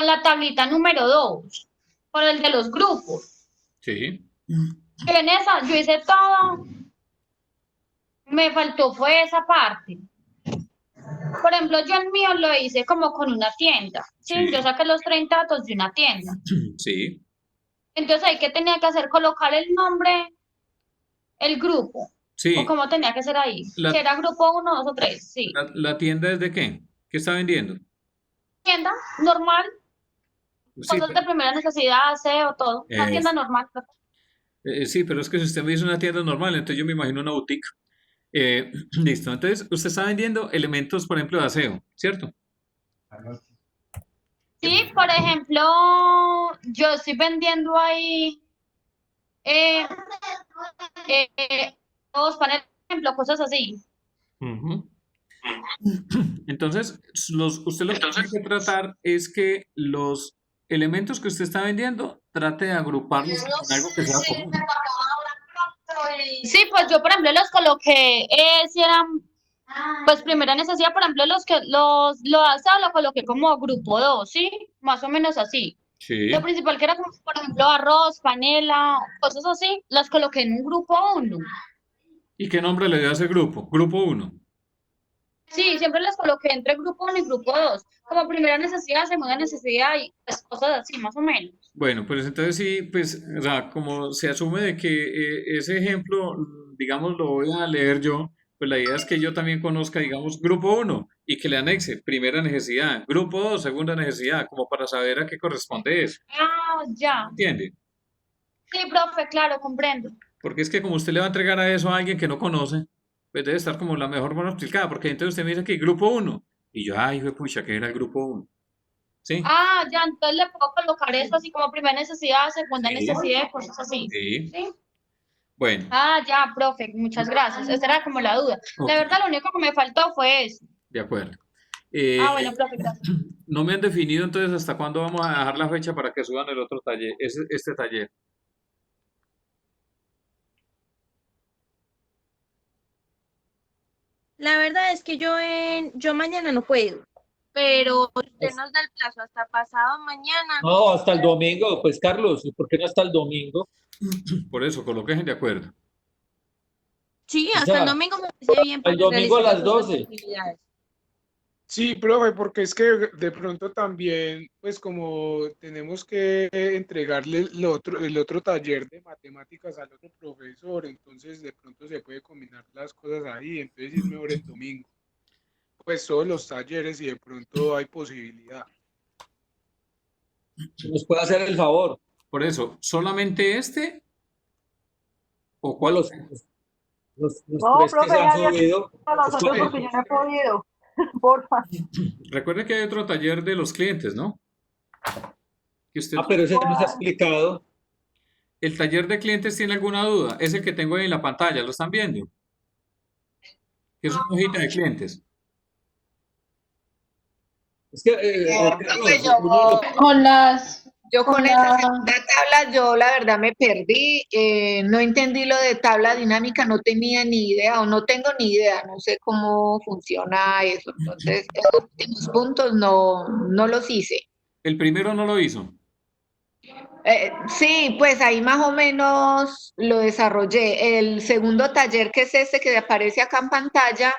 la tablita número 2, con el de los grupos. sí, Que en esa yo hice todo, me faltó fue esa parte. Por ejemplo, yo el mío lo hice como con una tienda, ¿sí? sí, Yo saqué los 30 datos de una tienda. sí. Entonces, ahí, ¿qué tenía que hacer? Colocar el nombre, el grupo. ¿O Sí, cómo tenía que ser ahí? Si la, era grupo 1, 2 o 3, sí. la tienda es de qué? ¿Qué está vendiendo? Tienda normal, Sí, cosas de primera necesidad, aseo, todo. Una tienda es- normal. sí, pero es que si usted me dice una tienda normal, entonces yo me imagino una boutique. Listo, entonces usted está vendiendo elementos, por ejemplo, de aseo, ¿cierto? Sí, por ejemplo, yo estoy vendiendo ahí eh, los paneles, por ejemplo, cosas así. Ujú. Entonces, usted lo que tiene que tratar es que los elementos que usted está vendiendo, trate de agruparlos en algo que sea común. Sí, pues yo, por ejemplo, los coloqué, si eran, pues primera necesidad, por ejemplo, los aseo lo coloqué como grupo 2, ¿sí? Más o menos así. Lo Sí. principal que era como, por ejemplo, arroz, panela, cosas así, las coloqué en un grupo 1. ¿Y qué nombre le dio a ese grupo? Grupo uno. Sí, siempre las coloqué entre grupo 1 y grupo 2, como primera necesidad, segunda necesidad y pues, cosas así, más o menos. Bueno, pues entonces sí, pues, o sea, como se asume de que ese ejemplo, digamos, lo voy a leer yo, pues la idea es que yo también conozca, digamos, grupo uno y que le anexe primera necesidad, grupo 2, segunda necesidad, como para saber a qué corresponde eso. Ah, ya. ¿Entiende? Sí, profe, claro, comprendo. Porque es que como usted le va a entregar a eso a alguien que no conoce, pues debe estar como la mejor forma explicada, porque entonces usted me dice que grupo uno y yo, ay, pucha, que era el grupo uno. ¿Sí? Ah, ya, entonces le puedo colocar esto así como primera necesidad, segunda Sí, necesidad, cosas así. sí. ¿Sí? Bueno, Ah, ya, profe, muchas gracias. Esa era como la duda. De ok, verdad, lo único que me faltó fue eso. de acuerdo. Ah, bueno, profe, gracias. No me han definido entonces hasta cuándo vamos a dejar la fecha para que suban el otro taller, este taller. La verdad es que yo mañana no puedo, pero usted nos da el plazo hasta pasado mañana. No, hasta el domingo, pues Carlos, ¿y por qué no hasta el domingo? Por eso, coloquense de acuerdo. Sí, O hasta el sea, domingo me parece bien el para domingo a realizar las las otras 12. actividades. Sí, profe, porque es que de pronto también, pues como tenemos que entregarle el otro taller de matemáticas al otro profesor, entonces de pronto se puede combinar las cosas ahí, entonces es mejor el domingo. Pues todos los talleres y de pronto hay posibilidad. Si nos puede hacer el favor. Por eso, ¿solamente este o No, cuál? los No, tres que profe, se han ya subido. a Pues, nosotros ¿cuál? porque yo no he podido. Porfa. Recuerde que hay otro taller de los clientes, ¿no? Que usted, Ah, pero ese no se ha explicado. el taller de clientes tiene alguna duda, es el que tengo ahí en la pantalla, ¿lo están viendo? Que es una hojita de clientes. Es que, Profe, Carlos, uno lo Con las, yo con con esa la, segunda tabla, yo la verdad me perdí, no entendí lo de tabla dinámica, no tenía ni idea o no tengo ni idea, no sé cómo funciona eso. Entonces, los últimos puntos no los hice. El primero no lo hizo. Sí, pues ahí más o menos lo desarrollé. El segundo taller, que es este que aparece acá en pantalla,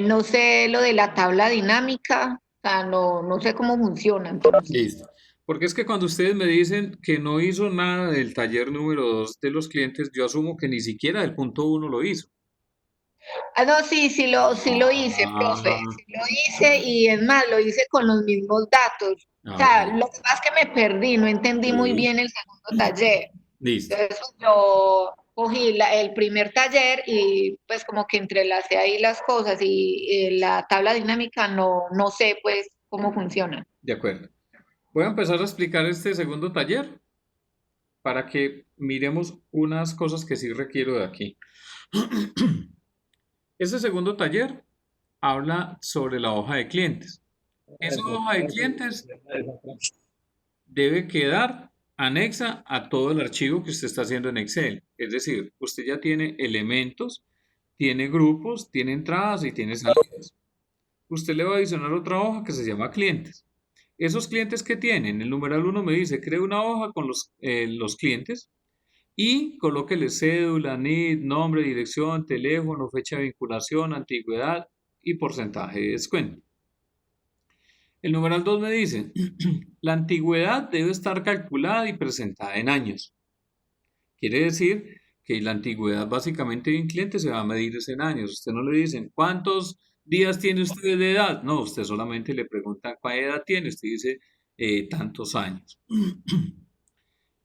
no sé lo de la tabla dinámica, o sea, no sé cómo funciona. Entonces. Listo. Porque es que cuando ustedes me dicen que no hizo nada del taller número 2 de los clientes, yo asumo que ni siquiera del punto uno lo hizo. Ah, no, sí lo hice, profe, Ah, sí lo hice y es más, lo hice con los mismos datos. O ah, sea, ok. lo que pasa es que me perdí, no entendí muy Sí. bien el segundo taller. Listo. Entonces yo cogí el primer taller y pues como que entrelacé ahí las cosas y la tabla dinámica no sé pues cómo funciona. De acuerdo. Voy a empezar a explicar este segundo taller para que miremos unas cosas que sí requiero de aquí. Este segundo taller habla sobre la hoja de clientes. Esa hoja de clientes debe quedar anexa a todo el archivo que usted está haciendo en Excel. Es decir, usted ya tiene elementos, tiene grupos, tiene entradas y tiene salidas. Usted le va a adicionar otra hoja que se llama clientes. Esos clientes que tienen, el numeral 1 me dice, cree una hoja con los clientes y colóquele cédula, NID, nombre, dirección, teléfono, fecha de vinculación, antigüedad y porcentaje de descuento. El numeral 2 me dice, la antigüedad debe estar calculada y presentada en años. Quiere decir que la antigüedad básicamente de un cliente se va a medir en años. Usted no le dicen, ¿cuántos días tiene usted de edad? No, usted solamente le pregunta, ¿cuál edad tiene? Usted dice, tantos años.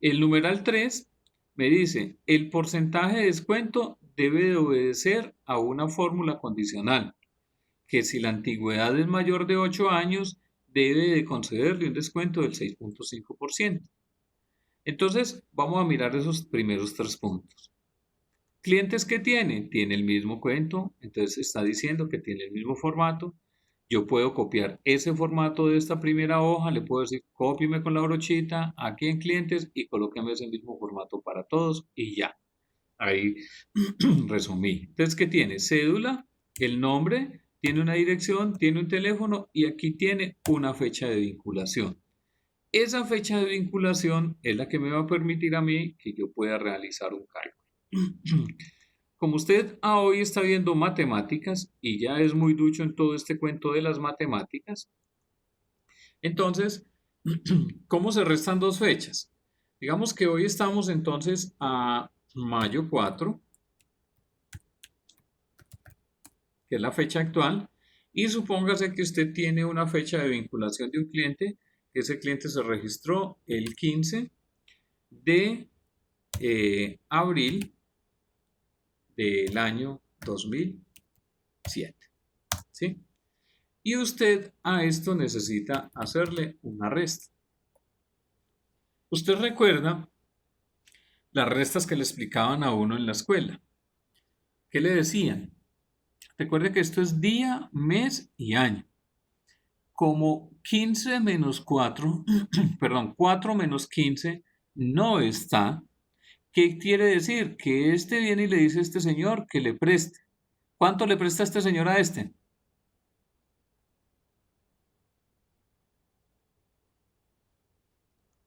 El numeral 3 me dice, el porcentaje de descuento debe de obedecer a una fórmula condicional, que si la antigüedad es mayor de 8 años, debe de concederle un descuento del 6.5%. Entonces, vamos a mirar esos primeros 3 puntos. ¿Clientes que tiene? Tiene el mismo cuento, entonces está diciendo que tiene el mismo formato. Yo puedo copiar ese formato de esta primera hoja, le puedo decir, cópieme con la brochita aquí en clientes y colóqueme ese mismo formato para todos y ya. Ahí resumí. Entonces, ¿qué tiene? Cédula, el nombre, tiene una dirección, tiene un teléfono y aquí tiene una fecha de vinculación. Esa fecha de vinculación es la que me va a permitir a mí que yo pueda realizar un cálculo. Como usted hoy está viendo matemáticas y ya es muy ducho en todo este cuento de las matemáticas, entonces, ¿cómo se restan 2 fechas? Digamos que hoy estamos entonces a mayo 4, que es la fecha actual, y supóngase que usted tiene una fecha de vinculación de un cliente, que ese cliente se registró el 15 de abril del año 2007, ¿sí? Y usted a esto necesita hacerle una resta. Usted recuerda las restas que le explicaban a uno en la escuela. ¿Qué le decían? Recuerde que esto es día, mes y año. Como 15 menos 4, perdón, 4 menos 15 no está, ¿qué quiere decir? Que este viene y le dice a este señor que le preste. ¿Cuánto le presta este señor a este?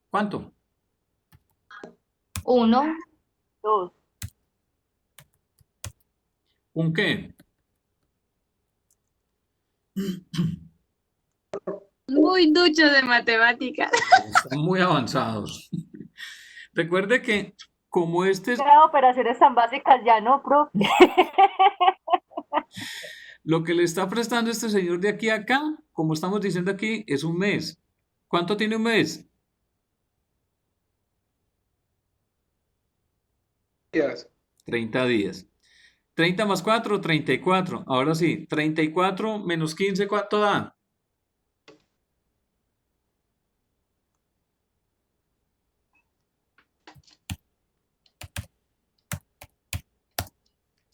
¿Cuánto? 1. 2. ¿Un qué? Muy ducho de matemáticas. Están muy avanzados. Recuerde que como este es Pero operaciones tan básicas ya no, profe. lo que le está prestando este señor de aquí a acá, como estamos diciendo aquí, es un mes. ¿Cuánto tiene un mes? Días. 30 días. 30 más 4, 34. Ahora sí, 34 menos 15, ¿cuánto da?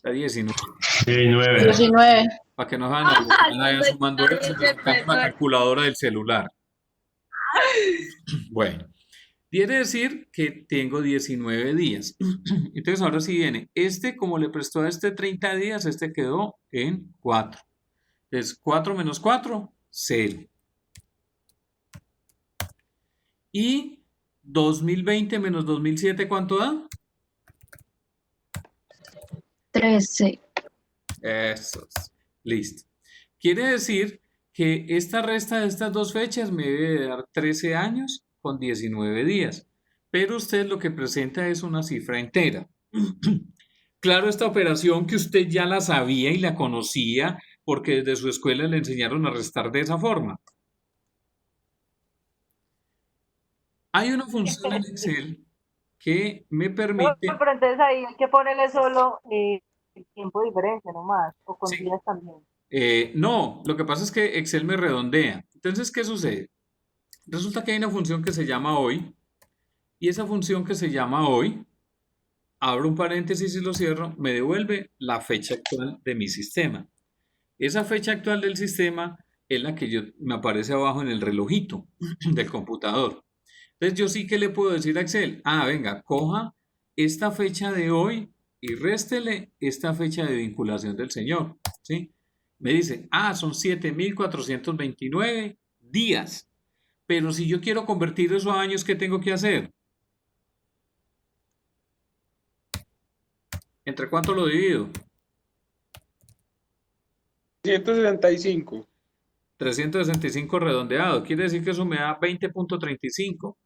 Da 19. 19. 19. Para que no vayan sumando eso, sacando la calculadora del celular. Bueno, quiere decir que tengo 19 días. Entonces ahora sí viene, como le prestó a este 30 días, este quedó en 4. Entonces 4 menos 4, 0. Y 2020 menos 2007, ¿cuánto da? 13. Eso es. Listo. Quiere decir que esta resta de estas 2 fechas me debe dar 13 años con 19 días. Pero usted lo que presenta es una cifra entera. Claro, esta operación que usted ya la sabía y la conocía porque desde su escuela le enseñaron a restar de esa forma. Hay una función en Excel que me permite... Pero entonces ahí hay que ponerle solo el tiempo de diferencia nomás, o con Sí. días también. No, lo que pasa es que Excel me redondea. Entonces, ¿qué sucede? Resulta que hay una función que se llama hoy y esa función que se llama hoy, abro un paréntesis y lo cierro, me devuelve la fecha actual de mi sistema. Esa fecha actual del sistema es la que me aparece abajo en el relojito del computador. Entonces yo sí que le puedo decir a Excel, venga, coja esta fecha de hoy y réstele esta fecha de vinculación del señor, ¿sí? Me dice, son 7.429 días. Pero si yo quiero convertir esos años, ¿qué tengo que hacer? ¿Entre cuánto lo divido? 165. 365 redondeado. Quiere decir que eso me da 20.35.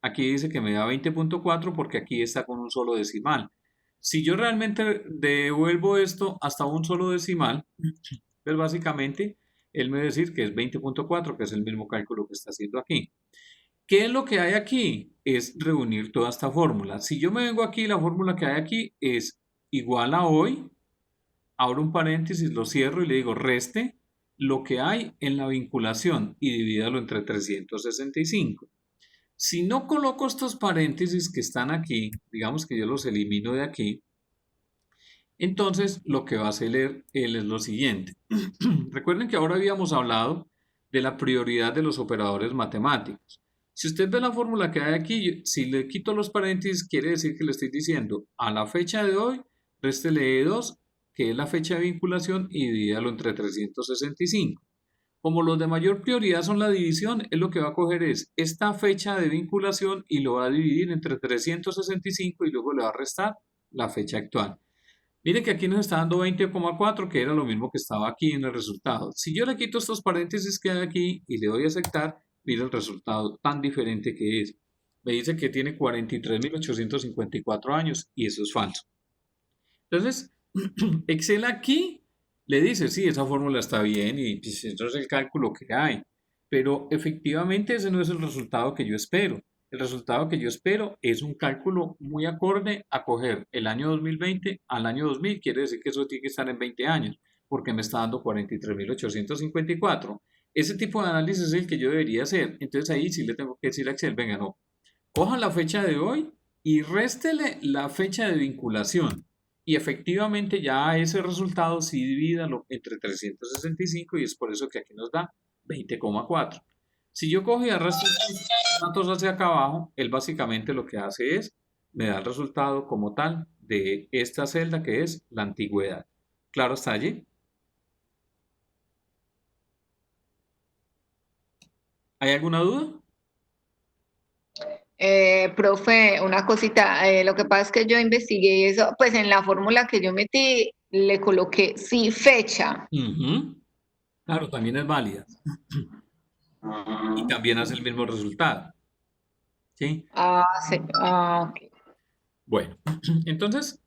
Aquí dice que me da 20.4 porque aquí está con un solo decimal. Si yo realmente devuelvo esto hasta un solo decimal, pues básicamente él me va a decir que es 20.4, que es el mismo cálculo que está haciendo aquí. ¿Qué es lo que hay aquí? Es reunir toda esta fórmula. Si yo me vengo aquí, la fórmula que hay aquí es igual a hoy, abro un paréntesis, lo cierro y le digo reste lo que hay en la vinculación y divídalo entre 365. Si no coloco estos paréntesis que están aquí, digamos que yo los elimino de aquí, entonces lo que va a hacer él es lo siguiente. Recuerden que ahora habíamos hablado de la prioridad de los operadores matemáticos. Si usted ve la fórmula que hay aquí, si le quito los paréntesis, quiere decir que le estoy diciendo a la fecha de hoy, réstele 2, que es la fecha de vinculación, y divídalo entre 365. Como los de mayor prioridad son la división, él lo que va a coger es esta fecha de vinculación y lo va a dividir entre 365 y luego le va a restar la fecha actual. Mire que aquí nos está dando 20,4, que era lo mismo que estaba aquí en el resultado. Si yo le quito estos paréntesis que hay aquí y le doy a aceptar, mira el resultado tan diferente que es. Me dice que tiene 43.854 años y eso es falso. Entonces, Excel aquí le dice, sí, esa fórmula está bien y pues, eso es el cálculo que hay. Pero efectivamente ese no es el resultado que yo espero. El resultado que yo espero es un cálculo muy acorde a coger el año 2020 al año 2000. Quiere decir que eso tiene que estar en 20 años, porque me está dando 43.854. Ese tipo de análisis es el que yo debería hacer. Entonces ahí sí le tengo que decir a Excel, venga, no, coja la fecha de hoy y réstele la fecha de vinculación. Y efectivamente ya a ese resultado sí divídalo entre 365 y es por eso que aquí nos da 20,4. Si yo cojo y arrastro los datos hacia acá abajo, él básicamente lo que hace es, me da el resultado como tal de esta celda que es la antigüedad. ¿Claro hasta allí? ¿Hay alguna duda? Profe, una cosita, lo que pasa es que yo investigué eso, pues en la fórmula que yo metí le coloqué sí fecha. Claro, también es válida. Y también hace el mismo resultado. ¿Sí? Sí, ok. Bueno, entonces,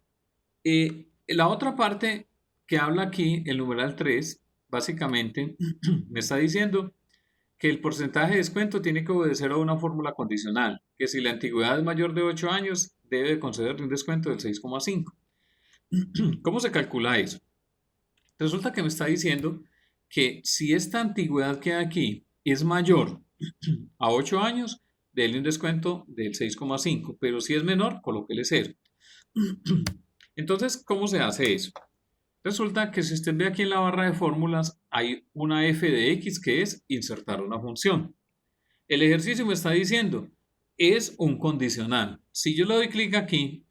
la otra parte que habla aquí, el numeral 3, básicamente me está diciendo que el porcentaje de descuento tiene que obedecer a una fórmula condicional, que si la antigüedad es mayor de 8 años, debe de concederle un descuento del 6,5. ¿Cómo se calcula eso? Resulta que me está diciendo que si esta antigüedad que hay aquí es mayor a 8 años, déle un descuento del 6,5, pero si es menor, colóquele 0. Entonces, ¿cómo se hace eso? Resulta que si usted ve aquí en la barra de fórmulas, hay una f de x que es insertar una función. El ejercicio me está diciendo, es un condicional. Si yo le doy clic aquí,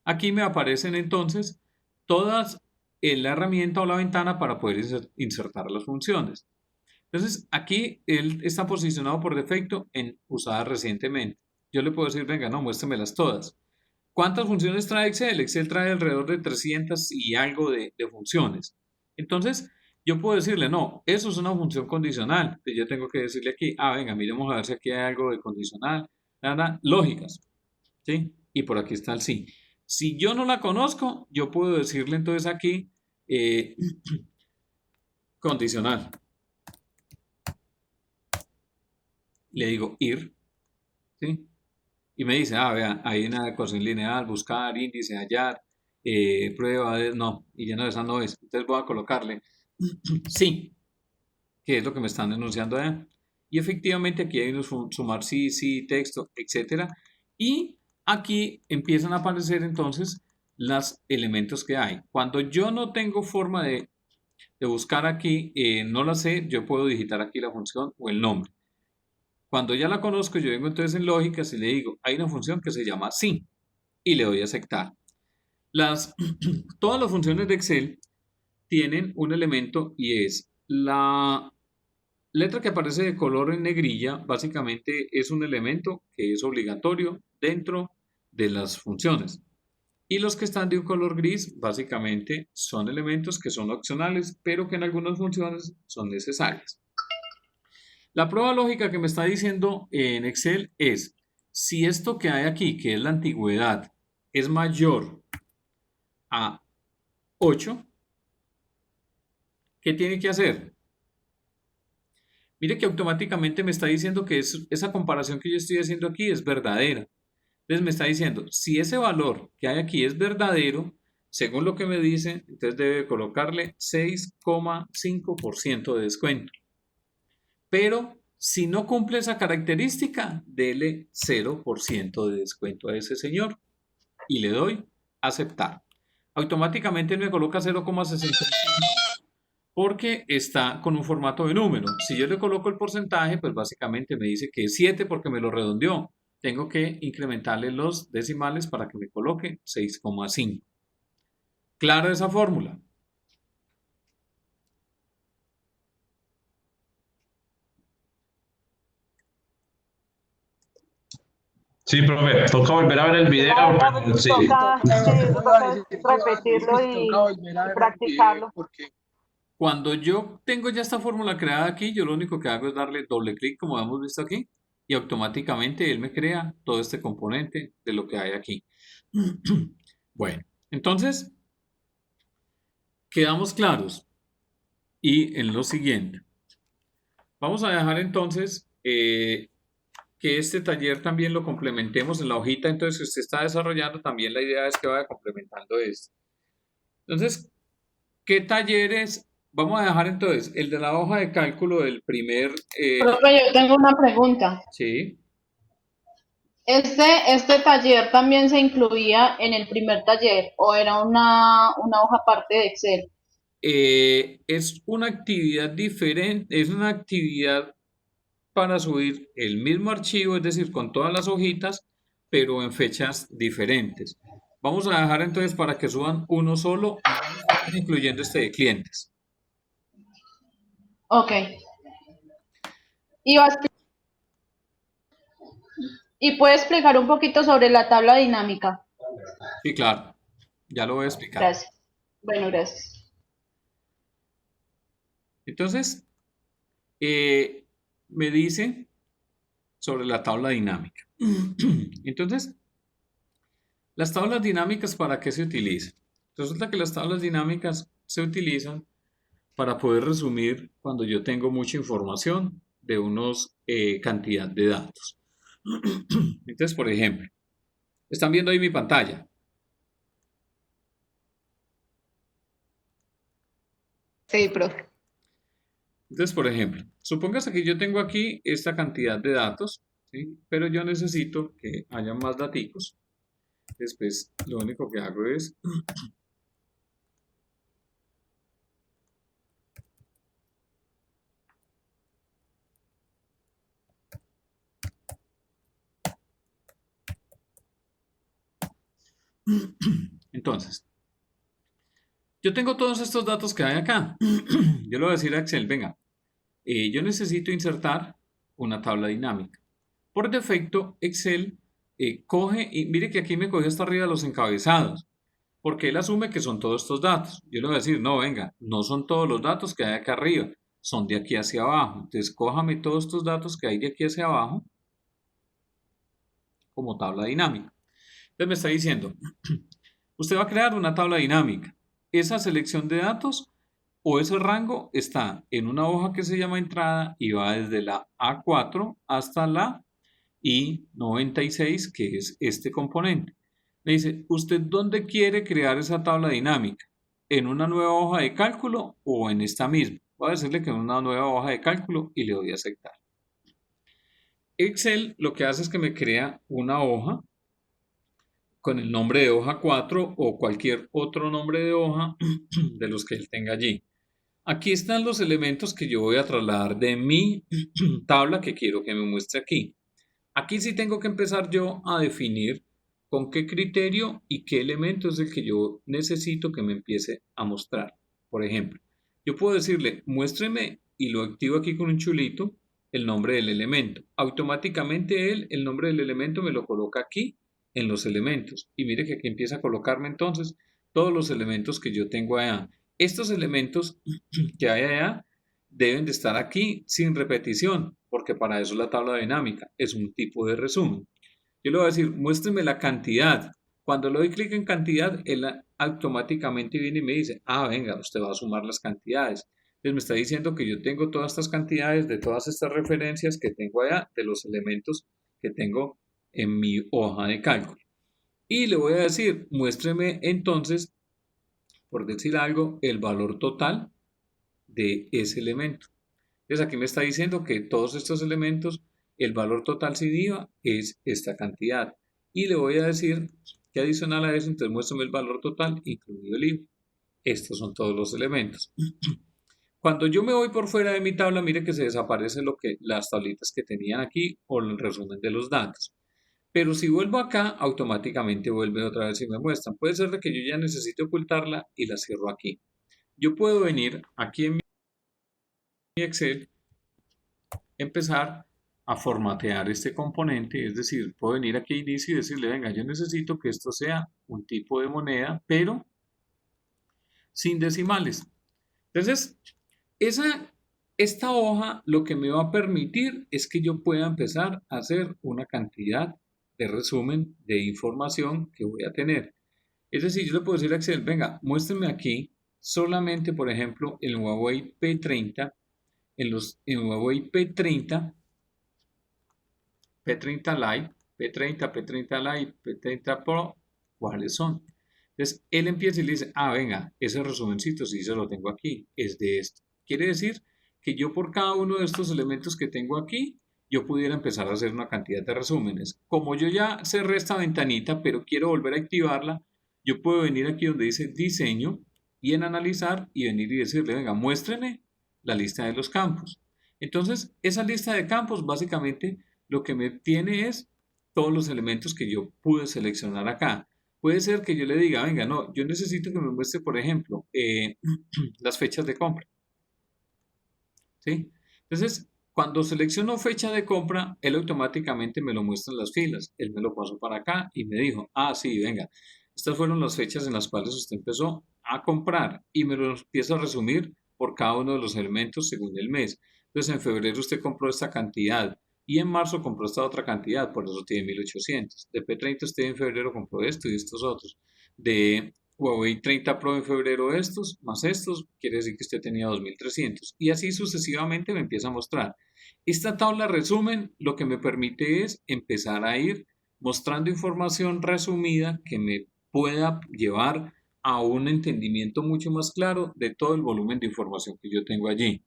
aquí me aparecen entonces todas en la herramienta o la ventana para poder insertar las funciones. Entonces, aquí él está posicionado por defecto en usada recientemente. Yo le puedo decir, venga, no, muéstremelas todas. ¿Cuántas funciones trae Excel? Excel trae alrededor de 300 y algo de funciones. Entonces, yo puedo decirle, no, eso es una función condicional. Entonces, yo tengo que decirle aquí, venga, miremos a ver si aquí hay algo de condicional. Nada, lógicas. ¿Sí? Y por aquí está el sí. Si yo no la conozco, yo puedo decirle entonces aquí, condicional. Le digo ir, ¿sí? Y me dice, vea, hay una ecuación lineal, buscar, índice, hallar, prueba, no, y ya no, esa no es. Entonces voy a colocarle sí, que es lo que me están enunciando allá. Y efectivamente aquí hay unos sumar sí, texto, etcétera. Y aquí empiezan a aparecer entonces los elementos que hay. Cuando yo no tengo forma de buscar aquí, no la sé, yo puedo digitar aquí la función o el nombre. Cuando ya la conozco, yo vengo entonces en lógicas y le digo, hay una función que se llama sí y le doy a aceptar. Todas las funciones de Excel tienen un elemento y es la letra que aparece de color en negrilla, básicamente es un elemento que es obligatorio dentro de las funciones. Y los que están de un color gris, básicamente son elementos que son opcionales, pero que en algunas funciones son necesarias. La prueba lógica que me está diciendo en Excel es, si esto que hay aquí, que es la antigüedad, es mayor a 8, ¿qué tiene que hacer? Mire que automáticamente me está diciendo que esa comparación que yo estoy haciendo aquí es verdadera. Entonces me está diciendo, si ese valor que hay aquí es verdadero, según lo que me dice, entonces debe colocarle 6,5% de descuento. Pero si no cumple esa característica, dele 0% de descuento a ese señor. Y le doy aceptar. Automáticamente me coloca 0,65 porque está con un formato de número. Si yo le coloco el porcentaje, pues básicamente me dice que es 7 porque me lo redondeó. Tengo que incrementarle los decimales para que me coloque 6,5. ¿Clara esa fórmula? Sí, profe, toca volver a ver el video, pero sí. Toca repetirlo Toca y volver a ver el video practicarlo. porque Cuando yo tengo ya esta fórmula creada aquí, yo lo único que hago es darle doble clic, como hemos visto aquí, y automáticamente él me crea todo este componente de lo que hay aquí. Bueno, entonces, quedamos claros. Y en lo siguiente, vamos a dejar entonces que este taller también lo complementemos en la hojita, entonces si usted está desarrollando, también la idea es que vaya complementando esto. Entonces, ¿qué talleres? Vamos a dejar entonces el de la hoja de cálculo del primer... Profe, yo tengo una pregunta. sí. ¿Este taller también se incluía en el primer taller o era una hoja aparte de Excel? Es una actividad diferente, es una actividad para subir el mismo archivo, es decir, con todas las hojitas, pero en fechas diferentes. Vamos a dejar entonces para que suban uno solo, incluyendo este de clientes. Ok. ¿Y puede explicar un poquito sobre la tabla dinámica? Sí, claro, ya lo voy a explicar. Gracias. Bueno, gracias. Entonces, me dice sobre la tabla dinámica. Entonces, las tablas dinámicas, ¿para qué se utilizan? Resulta que las tablas dinámicas se utilizan para poder resumir cuando yo tengo mucha información de unos cantidad de datos. Entonces, por ejemplo, están viendo ahí mi pantalla. Sí, profe. Entonces, por ejemplo, supóngase que yo tengo aquí esta cantidad de datos, ¿sí? Pero yo necesito que haya más daticos. Después, lo único que hago es entonces, yo tengo todos estos datos que hay acá. Yo le voy a decir a Excel, venga, yo necesito insertar una tabla dinámica. Por defecto, Excel coge, y mire que aquí me cogió hasta arriba los encabezados, porque él asume que son todos estos datos. Yo le voy a decir, no, venga, no son todos los datos que hay acá arriba, son de aquí hacia abajo. Entonces, cójame todos estos datos que hay de aquí hacia abajo como tabla dinámica. Entonces me está diciendo, usted va a crear una tabla dinámica. Esa selección de datos o ese rango está en una hoja que se llama entrada y va desde la A4 hasta la I96, que es este componente. Me dice, ¿usted dónde quiere crear esa tabla dinámica? ¿En una nueva hoja de cálculo o en esta misma? Voy a decirle que en una nueva hoja de cálculo y le doy a aceptar. Excel lo que hace es que me crea una hoja con el nombre de hoja 4 o cualquier otro nombre de hoja de los que él tenga allí. Aquí están los elementos que yo voy a trasladar de mi tabla que quiero que me muestre aquí. Aquí sí tengo que empezar yo a definir con qué criterio y qué elemento es el que yo necesito que me empiece a mostrar. Por ejemplo, yo puedo decirle, muéstreme, y lo activo aquí con un chulito, el nombre del elemento. Automáticamente él, el nombre del elemento me lo coloca aquí en los elementos. Y mire que aquí empieza a colocarme entonces todos los elementos que yo tengo allá. Estos elementos que hay allá deben de estar aquí sin repetición, porque para eso la tabla dinámica es un tipo de resumen. Yo le voy a decir, muéstreme la cantidad. Cuando le doy clic en cantidad, él automáticamente viene y me dice, ah, venga, usted va a sumar las cantidades. Entonces me está diciendo que yo tengo todas estas cantidades de todas estas referencias que tengo allá, de los elementos que tengo en mi hoja de cálculo. Y le voy a decir, muéstreme entonces, por decir algo, el valor total de ese elemento. Entonces aquí me está diciendo que todos estos elementos, el valor total sin IVA es esta cantidad. Y le voy a decir que adicional a eso, entonces muéstrame el valor total, incluido el IVA. Estos son todos los elementos. Cuando yo me voy por fuera de mi tabla, mire que se desaparecen las tablitas que tenían aquí o el resumen de los datos. Pero si vuelvo acá, automáticamente vuelve otra vez y me muestran. Puede ser de que yo ya necesite ocultarla y la cierro aquí. Yo puedo venir aquí en mi Excel, empezar a formatear este componente, es decir, puedo venir aquí a inicio y decirle, venga, yo necesito que esto sea un tipo de moneda, pero sin decimales. Entonces, esta hoja lo que me va a permitir es que yo pueda empezar a hacer una cantidad de resumen de información que voy a tener. Es decir, yo le puedo decir a Excel, venga, muéstrame aquí solamente, por ejemplo, el Huawei P30, en Huawei P30 Lite, P30 Lite, P30 Pro, ¿cuáles son? Entonces, él empieza y le dice, ah, venga, ese resumencito sí se lo tengo aquí, es de esto. Quiere decir que yo por cada uno de estos elementos que tengo aquí, yo pudiera empezar a hacer una cantidad de resúmenes. Como yo ya cerré esta ventanita, pero quiero volver a activarla, yo puedo venir aquí donde dice diseño y en analizar y venir y decirle, venga, muéstreme la lista de los campos. Entonces, esa lista de campos básicamente lo que me tiene es todos los elementos que yo pude seleccionar acá. Puede ser que yo le diga, venga, no, yo necesito que me muestre, por ejemplo, las fechas de compra. ¿Sí? Entonces, cuando selecciono fecha de compra, él automáticamente me lo muestra en las filas. Él me lo pasó para acá y me dijo, ah, sí, venga, estas fueron las fechas en las cuales usted empezó a comprar y me lo empieza a resumir por cada uno de los elementos según el mes. Entonces, en febrero usted compró esta cantidad y en marzo compró esta otra cantidad, por eso tiene 1800. De P30 usted en febrero compró esto y estos otros. De Huawei 30 Pro en febrero estos, más estos, quiere decir que usted tenía 2300. Y así sucesivamente me empieza a mostrar. Esta tabla resumen lo que me permite es empezar a ir mostrando información resumida que me pueda llevar a un entendimiento mucho más claro de todo el volumen de información que yo tengo allí.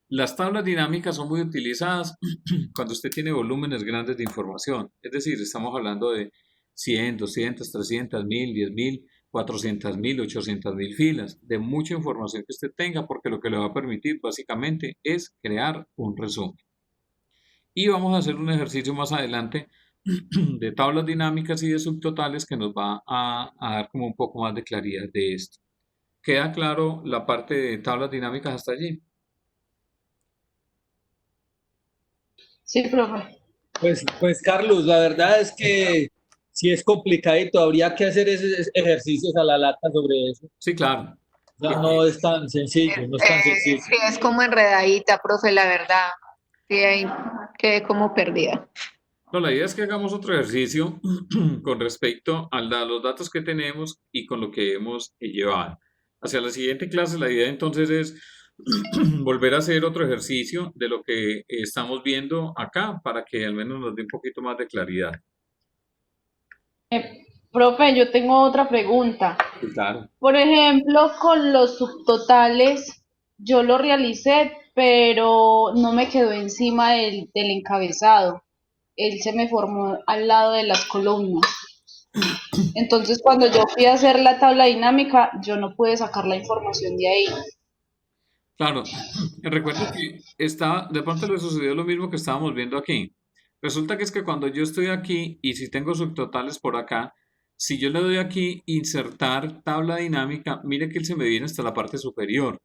Las tablas dinámicas son muy utilizadas cuando usted tiene volúmenes grandes de información. Es decir, estamos hablando de 100, 200, 300, 1000, 10.000, 400.000, 800.000 filas, de mucha información que usted tenga, porque lo que le va a permitir básicamente es crear un resumen. Y vamos a hacer un ejercicio más adelante de tablas dinámicas y de subtotales que nos va a dar como un poco más de claridad de esto. ¿Queda claro la parte de tablas dinámicas hasta allí? Sí, profe. Pues Carlos, la verdad es que sí es complicadito, habría que hacer esos ejercicios a la lata sobre eso. Sí, claro. O sea, no es tan sencillo, no es tan sencillo. Sí, es como enredadita, profe, la verdad. Sí, ahí quedé como perdida. No, la idea es que hagamos otro ejercicio con respecto a los datos que tenemos y con lo que hemos llevado. Hacia la siguiente clase, la idea entonces es volver a hacer otro ejercicio de lo que estamos viendo acá para que al menos nos dé un poquito más de claridad. Profe, yo tengo otra pregunta. Sí, claro. Por ejemplo, con los subtotales, yo lo realicé, pero no me quedó encima del encabezado. Él se me formó al lado de las columnas. Entonces, cuando yo fui a hacer la tabla dinámica, yo no pude sacar la información de ahí. Claro, recuerdo que de pronto le sucedió lo mismo que estábamos viendo aquí. Resulta que es que cuando yo estoy aquí y si tengo subtotales por acá, si yo le doy aquí insertar tabla dinámica, mire que él se me viene hasta la parte superior.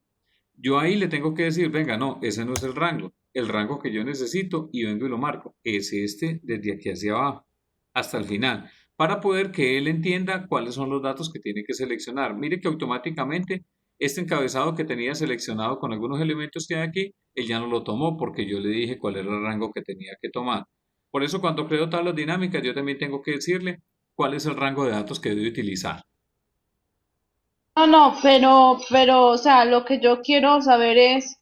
Yo ahí le tengo que decir, venga, no, ese no es el rango que yo necesito y vengo y lo marco, es este desde aquí hacia abajo, hasta el final, para poder que él entienda cuáles son los datos que tiene que seleccionar. Mire que automáticamente este encabezado que tenía seleccionado con algunos elementos que hay aquí, él ya no lo tomó porque yo le dije cuál era el rango que tenía que tomar. Por eso cuando creo tablas dinámicas, yo también tengo que decirle cuál es el rango de datos que debe utilizar. No, pero, o sea, lo que yo quiero saber es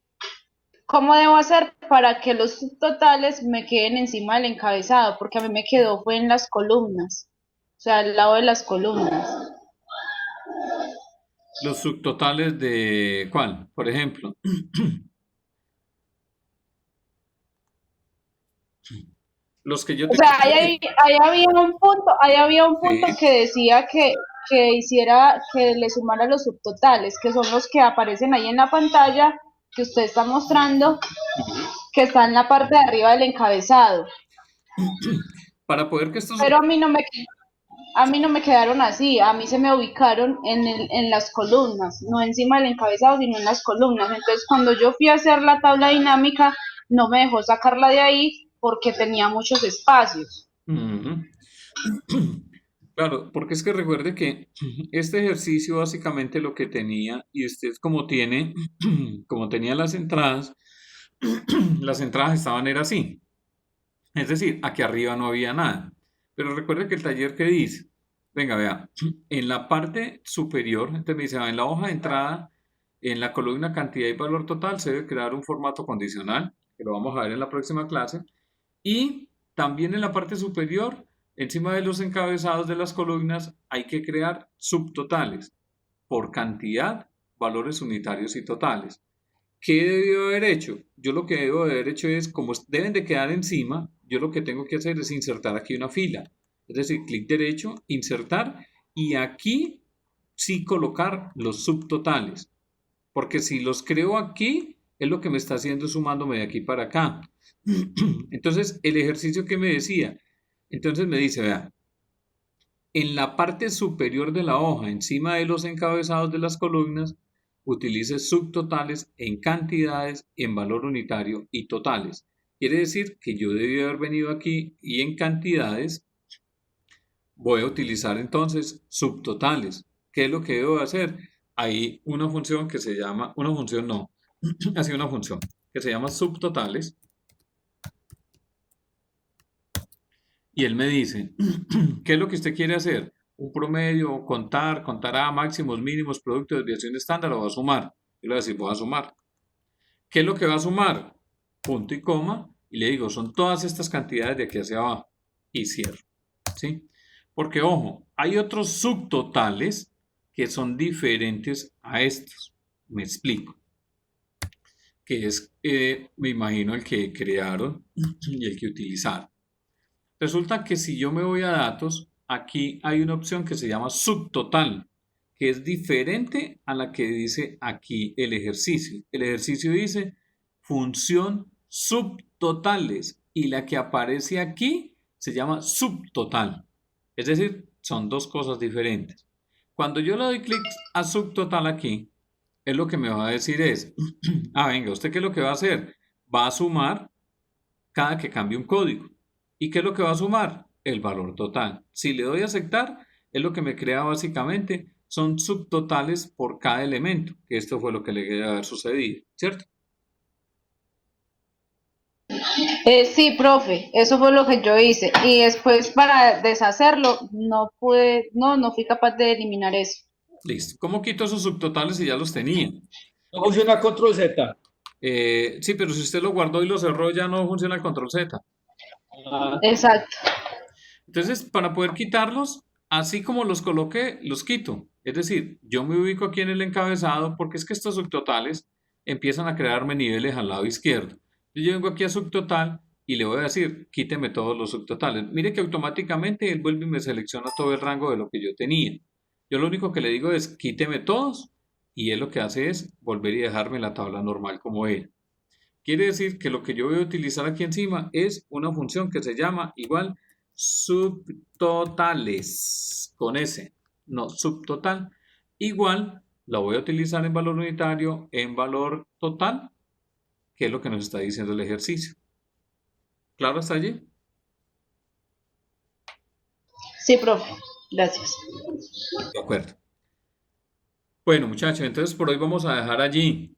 cómo debo hacer para que los subtotales me queden encima del encabezado, porque a mí me quedó fue en las columnas, o sea, al lado de las columnas. Los subtotales de ¿cuál? Por ejemplo, los que yo O tengo sea, aquí. ahí había un punto Sí. que decía que le sumara los subtotales, que son los que aparecen ahí en la pantalla que usted está mostrando, Ujú. que está en la parte de arriba del encabezado. Para poder que estos Pero a mí no me quedaron así, a mí se me ubicaron en las columnas, no encima del encabezado, sino en las columnas. Entonces, cuando yo fui a hacer la tabla dinámica, no me dejó sacarla de ahí porque tenía muchos espacios. Ujú. Claro, porque es que recuerde que este ejercicio básicamente lo que tenía, y usted como tiene, como tenía las entradas estaban era así. Es decir, aquí arriba no había nada. Pero recuerde que el taller que dice, venga, vea, en la parte superior, entonces me dice, en la hoja de entrada, en la columna cantidad y valor total, se debe crear un formato condicional, que lo vamos a ver en la próxima clase. Y también en la parte superior, encima de los encabezados de las columnas, hay que crear subtotales por cantidad, valores unitarios y totales. ¿Qué debió haber hecho? Yo lo que debo haber hecho es, como deben de quedar encima, yo lo que tengo que hacer es insertar aquí una fila. Es decir, clic derecho, insertar, y aquí sí colocar los subtotales. Porque si los creo aquí, es lo que me está haciendo sumándome de aquí para acá. Entonces, el ejercicio que me decía, entonces me dice, vea, en la parte superior de la hoja, encima de los encabezados de las columnas, utilice subtotales en cantidades, en valor unitario y totales. Quiere decir que yo debí haber venido aquí y en cantidades voy a utilizar entonces subtotales. ¿Qué es lo que debo hacer? Hay una función que se llama, una función no, así una función que se llama subtotales. Y él me dice, ¿qué es lo que usted quiere hacer? Un promedio, contar a máximos, mínimos, producto de desviación estándar o va a sumar. Yo le voy a decir, voy a sumar. ¿Qué es lo que va a sumar? Punto y coma. Y le digo, son todas estas cantidades de aquí hacia abajo. Y cierro. ¿Sí? Porque, ojo, hay otros subtotales que son diferentes a estos. Me explico. Que es, me imagino, el que crearon y el que utilizaron. Resulta que si yo me voy a datos, aquí hay una opción que se llama subtotal, que es diferente a la que dice aquí el ejercicio. El ejercicio dice función subtotales y la que aparece aquí se llama subtotal. Es decir, son dos cosas diferentes. Cuando yo le doy clic a subtotal aquí, es lo que me va a decir es, venga, ¿usted qué es lo que va a hacer? Va a sumar cada que cambie un código. ¿Y qué es lo que va a sumar? El valor total. Si le doy a aceptar, es lo que me crea básicamente, son subtotales por cada elemento, que esto fue lo que le debe haber sucedido, ¿cierto? Sí, profe, eso fue lo que yo hice. Y después para deshacerlo, no pude, no fui capaz de eliminar eso. Listo. ¿Cómo quito esos subtotales si ya los tenía? No funciona control Z. Sí, pero si usted lo guardó y lo cerró, ya no funciona el control Z. Exacto. Entonces, para poder quitarlos, así como los coloqué, los quito. Es decir, yo me ubico aquí en el encabezado porque es que estos subtotales empiezan a crearme niveles al lado izquierdo. Yo vengo aquí a subtotal y le voy a decir, quíteme todos los subtotales. Mire que automáticamente él vuelve y me selecciona todo el rango de lo que yo tenía. Yo lo único que le digo es, quíteme todos, y él lo que hace es volver y dejarme la tabla normal como era. Quiere decir que lo que yo voy a utilizar aquí encima es una función que se llama igual subtotales, con S, no subtotal. Igual la voy a utilizar en valor unitario, en valor total, que es lo que nos está diciendo el ejercicio. ¿Claro hasta allí? Sí, profe. Gracias. De acuerdo. Bueno, muchachos, entonces por hoy vamos a dejar allí.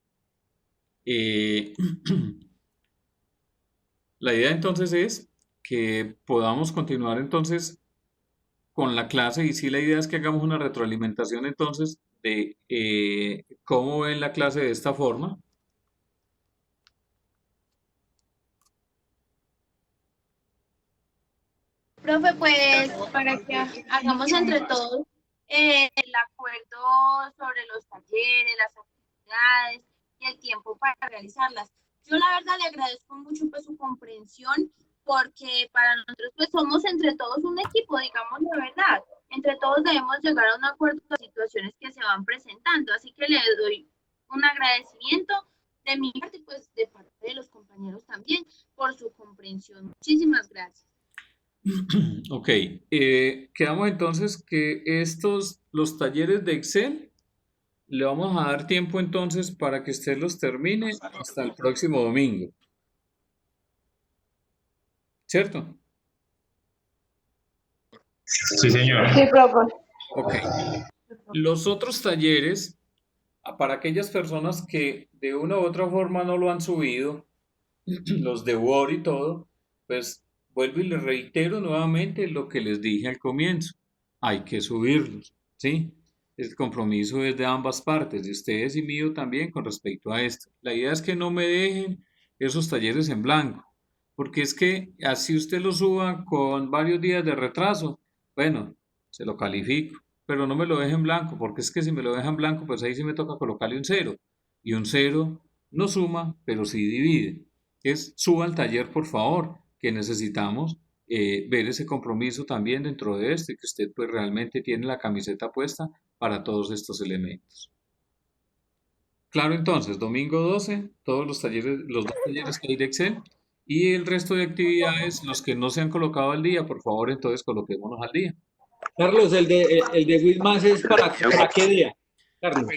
La idea entonces es que podamos continuar entonces con la clase, y sí, la idea es que hagamos una retroalimentación entonces de cómo ven la clase de esta forma. Profe, pues para que hagamos entre todos el acuerdo sobre los talleres, las actividades y el tiempo para realizarlas. Yo la verdad le agradezco mucho pues su comprensión, porque para nosotros pues somos entre todos un equipo, digamos la verdad. Entre todos debemos llegar a un acuerdo de las situaciones que se van presentando, así que le doy un agradecimiento de mi parte, pues de parte de los compañeros también, por su comprensión. Muchísimas gracias. Ok, quedamos entonces que los talleres de Excel, le vamos a dar tiempo entonces para que usted los termine hasta el próximo domingo. ¿Cierto? Sí, señor. Sí, profe. Ok. Los otros talleres, para aquellas personas que de una u otra forma no lo han subido, los de Word y todo, pues vuelvo y les reitero nuevamente lo que les dije al comienzo. Hay que subirlos, ¿sí? El compromiso es de ambas partes, de ustedes y mío también con respecto a esto. La idea es que no me dejen esos talleres en blanco, porque es que así usted lo suba con varios días de retraso, bueno, se lo califico, pero no me lo deje en blanco, porque es que si me lo deja en blanco, pues ahí sí me toca colocarle un cero, y un cero no suma, pero sí divide. Suba al taller, por favor, que necesitamos ver ese compromiso también dentro de esto, y que usted pues realmente tiene la camiseta puesta para todos estos elementos. Claro, entonces, domingo 12, todos los talleres, los dos talleres que hay de Excel, y el resto de actividades, los que no se han colocado al día, por favor, entonces coloquémonos al día. Carlos, el de Wilmas es para qué día, Carlos.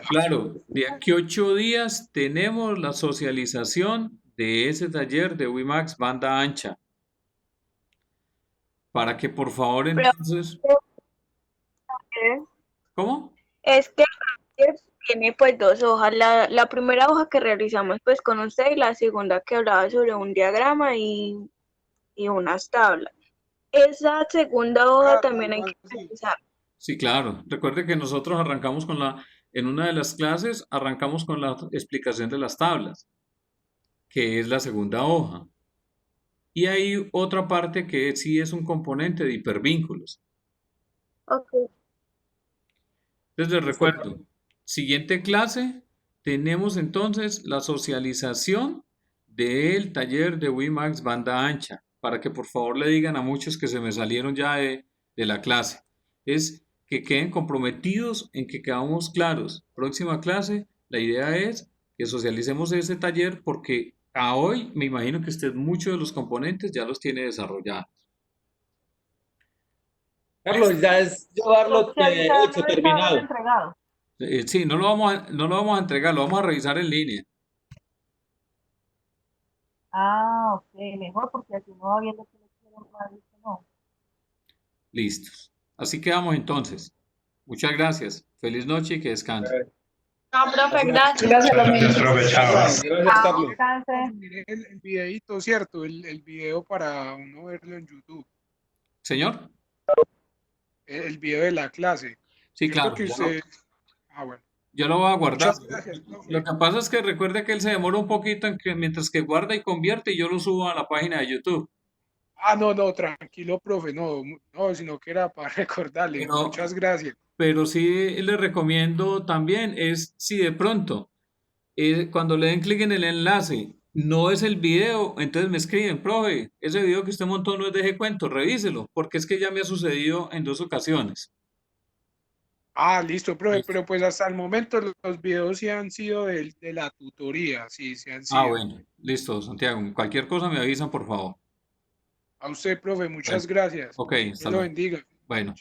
Claro, de aquí 8 días tenemos la socialización de ese taller de WiMAX banda ancha. Para que por favor entonces... ¿Cómo? Es que tiene pues dos hojas. La primera hoja que realizamos pues con usted, y la segunda que hablaba sobre un diagrama y unas tablas. Esa segunda hoja también hay que realizar. Sí, claro. Recuerde que nosotros arrancamos en una de las clases, arrancamos con la explicación de las tablas, que es la segunda hoja. Y hay otra parte que sí es un componente de hipervínculos. Ok. Entonces les recuerdo, siguiente clase, tenemos entonces la socialización del taller de WiMAX banda ancha, para que por favor le digan a muchos que se me salieron ya de la clase. Es que queden comprometidos en que quedamos claros. Próxima clase, la idea es que socialicemos ese taller, porque a hoy me imagino que usted muchos de los componentes ya los tiene desarrollados. Carlos, ya es llevarlo hecho, terminado. Sí, no lo vamos a entregar, lo vamos a revisar en línea. Ah, ok, mejor porque así no va viendo que le quieren más y que no. Listos. Así quedamos entonces. Muchas gracias. Feliz noche y que descansen. No, profe, gracias. Gracias, profe, chao. Gracias, Carlos. Descanse. Mire el videito, ¿cierto? El video para uno verlo en YouTube. Señor. El video de la clase. Sí, Cierto claro. que usted... Ah, bueno. Yo lo voy a guardar. Muchas gracias, profe. Lo que pasa es que recuerde que él se demora un poquito mientras que guarda y convierte, y yo lo subo a la página de YouTube. Ah, no, tranquilo, profe, no, sino que era para recordarle. Pero- Muchas gracias. Pero sí le recomiendo también si de pronto, cuando le den clic en el enlace, No es el video, entonces me escriben, profe, ese video que usted montó no es de ese cuento, revíselo, porque es que ya me ha sucedido en 2 ocasiones. Ah, listo, profe, Listo. pero pues hasta el momento los videos sí han sido de la tutoría, sí, sí han Ah, sido. bueno, listo, Santiago. Cualquier cosa me avisan, por favor. A usted, profe, muchas Bueno, gracias. ok, Dios hasta lo luego. bendiga. Bueno.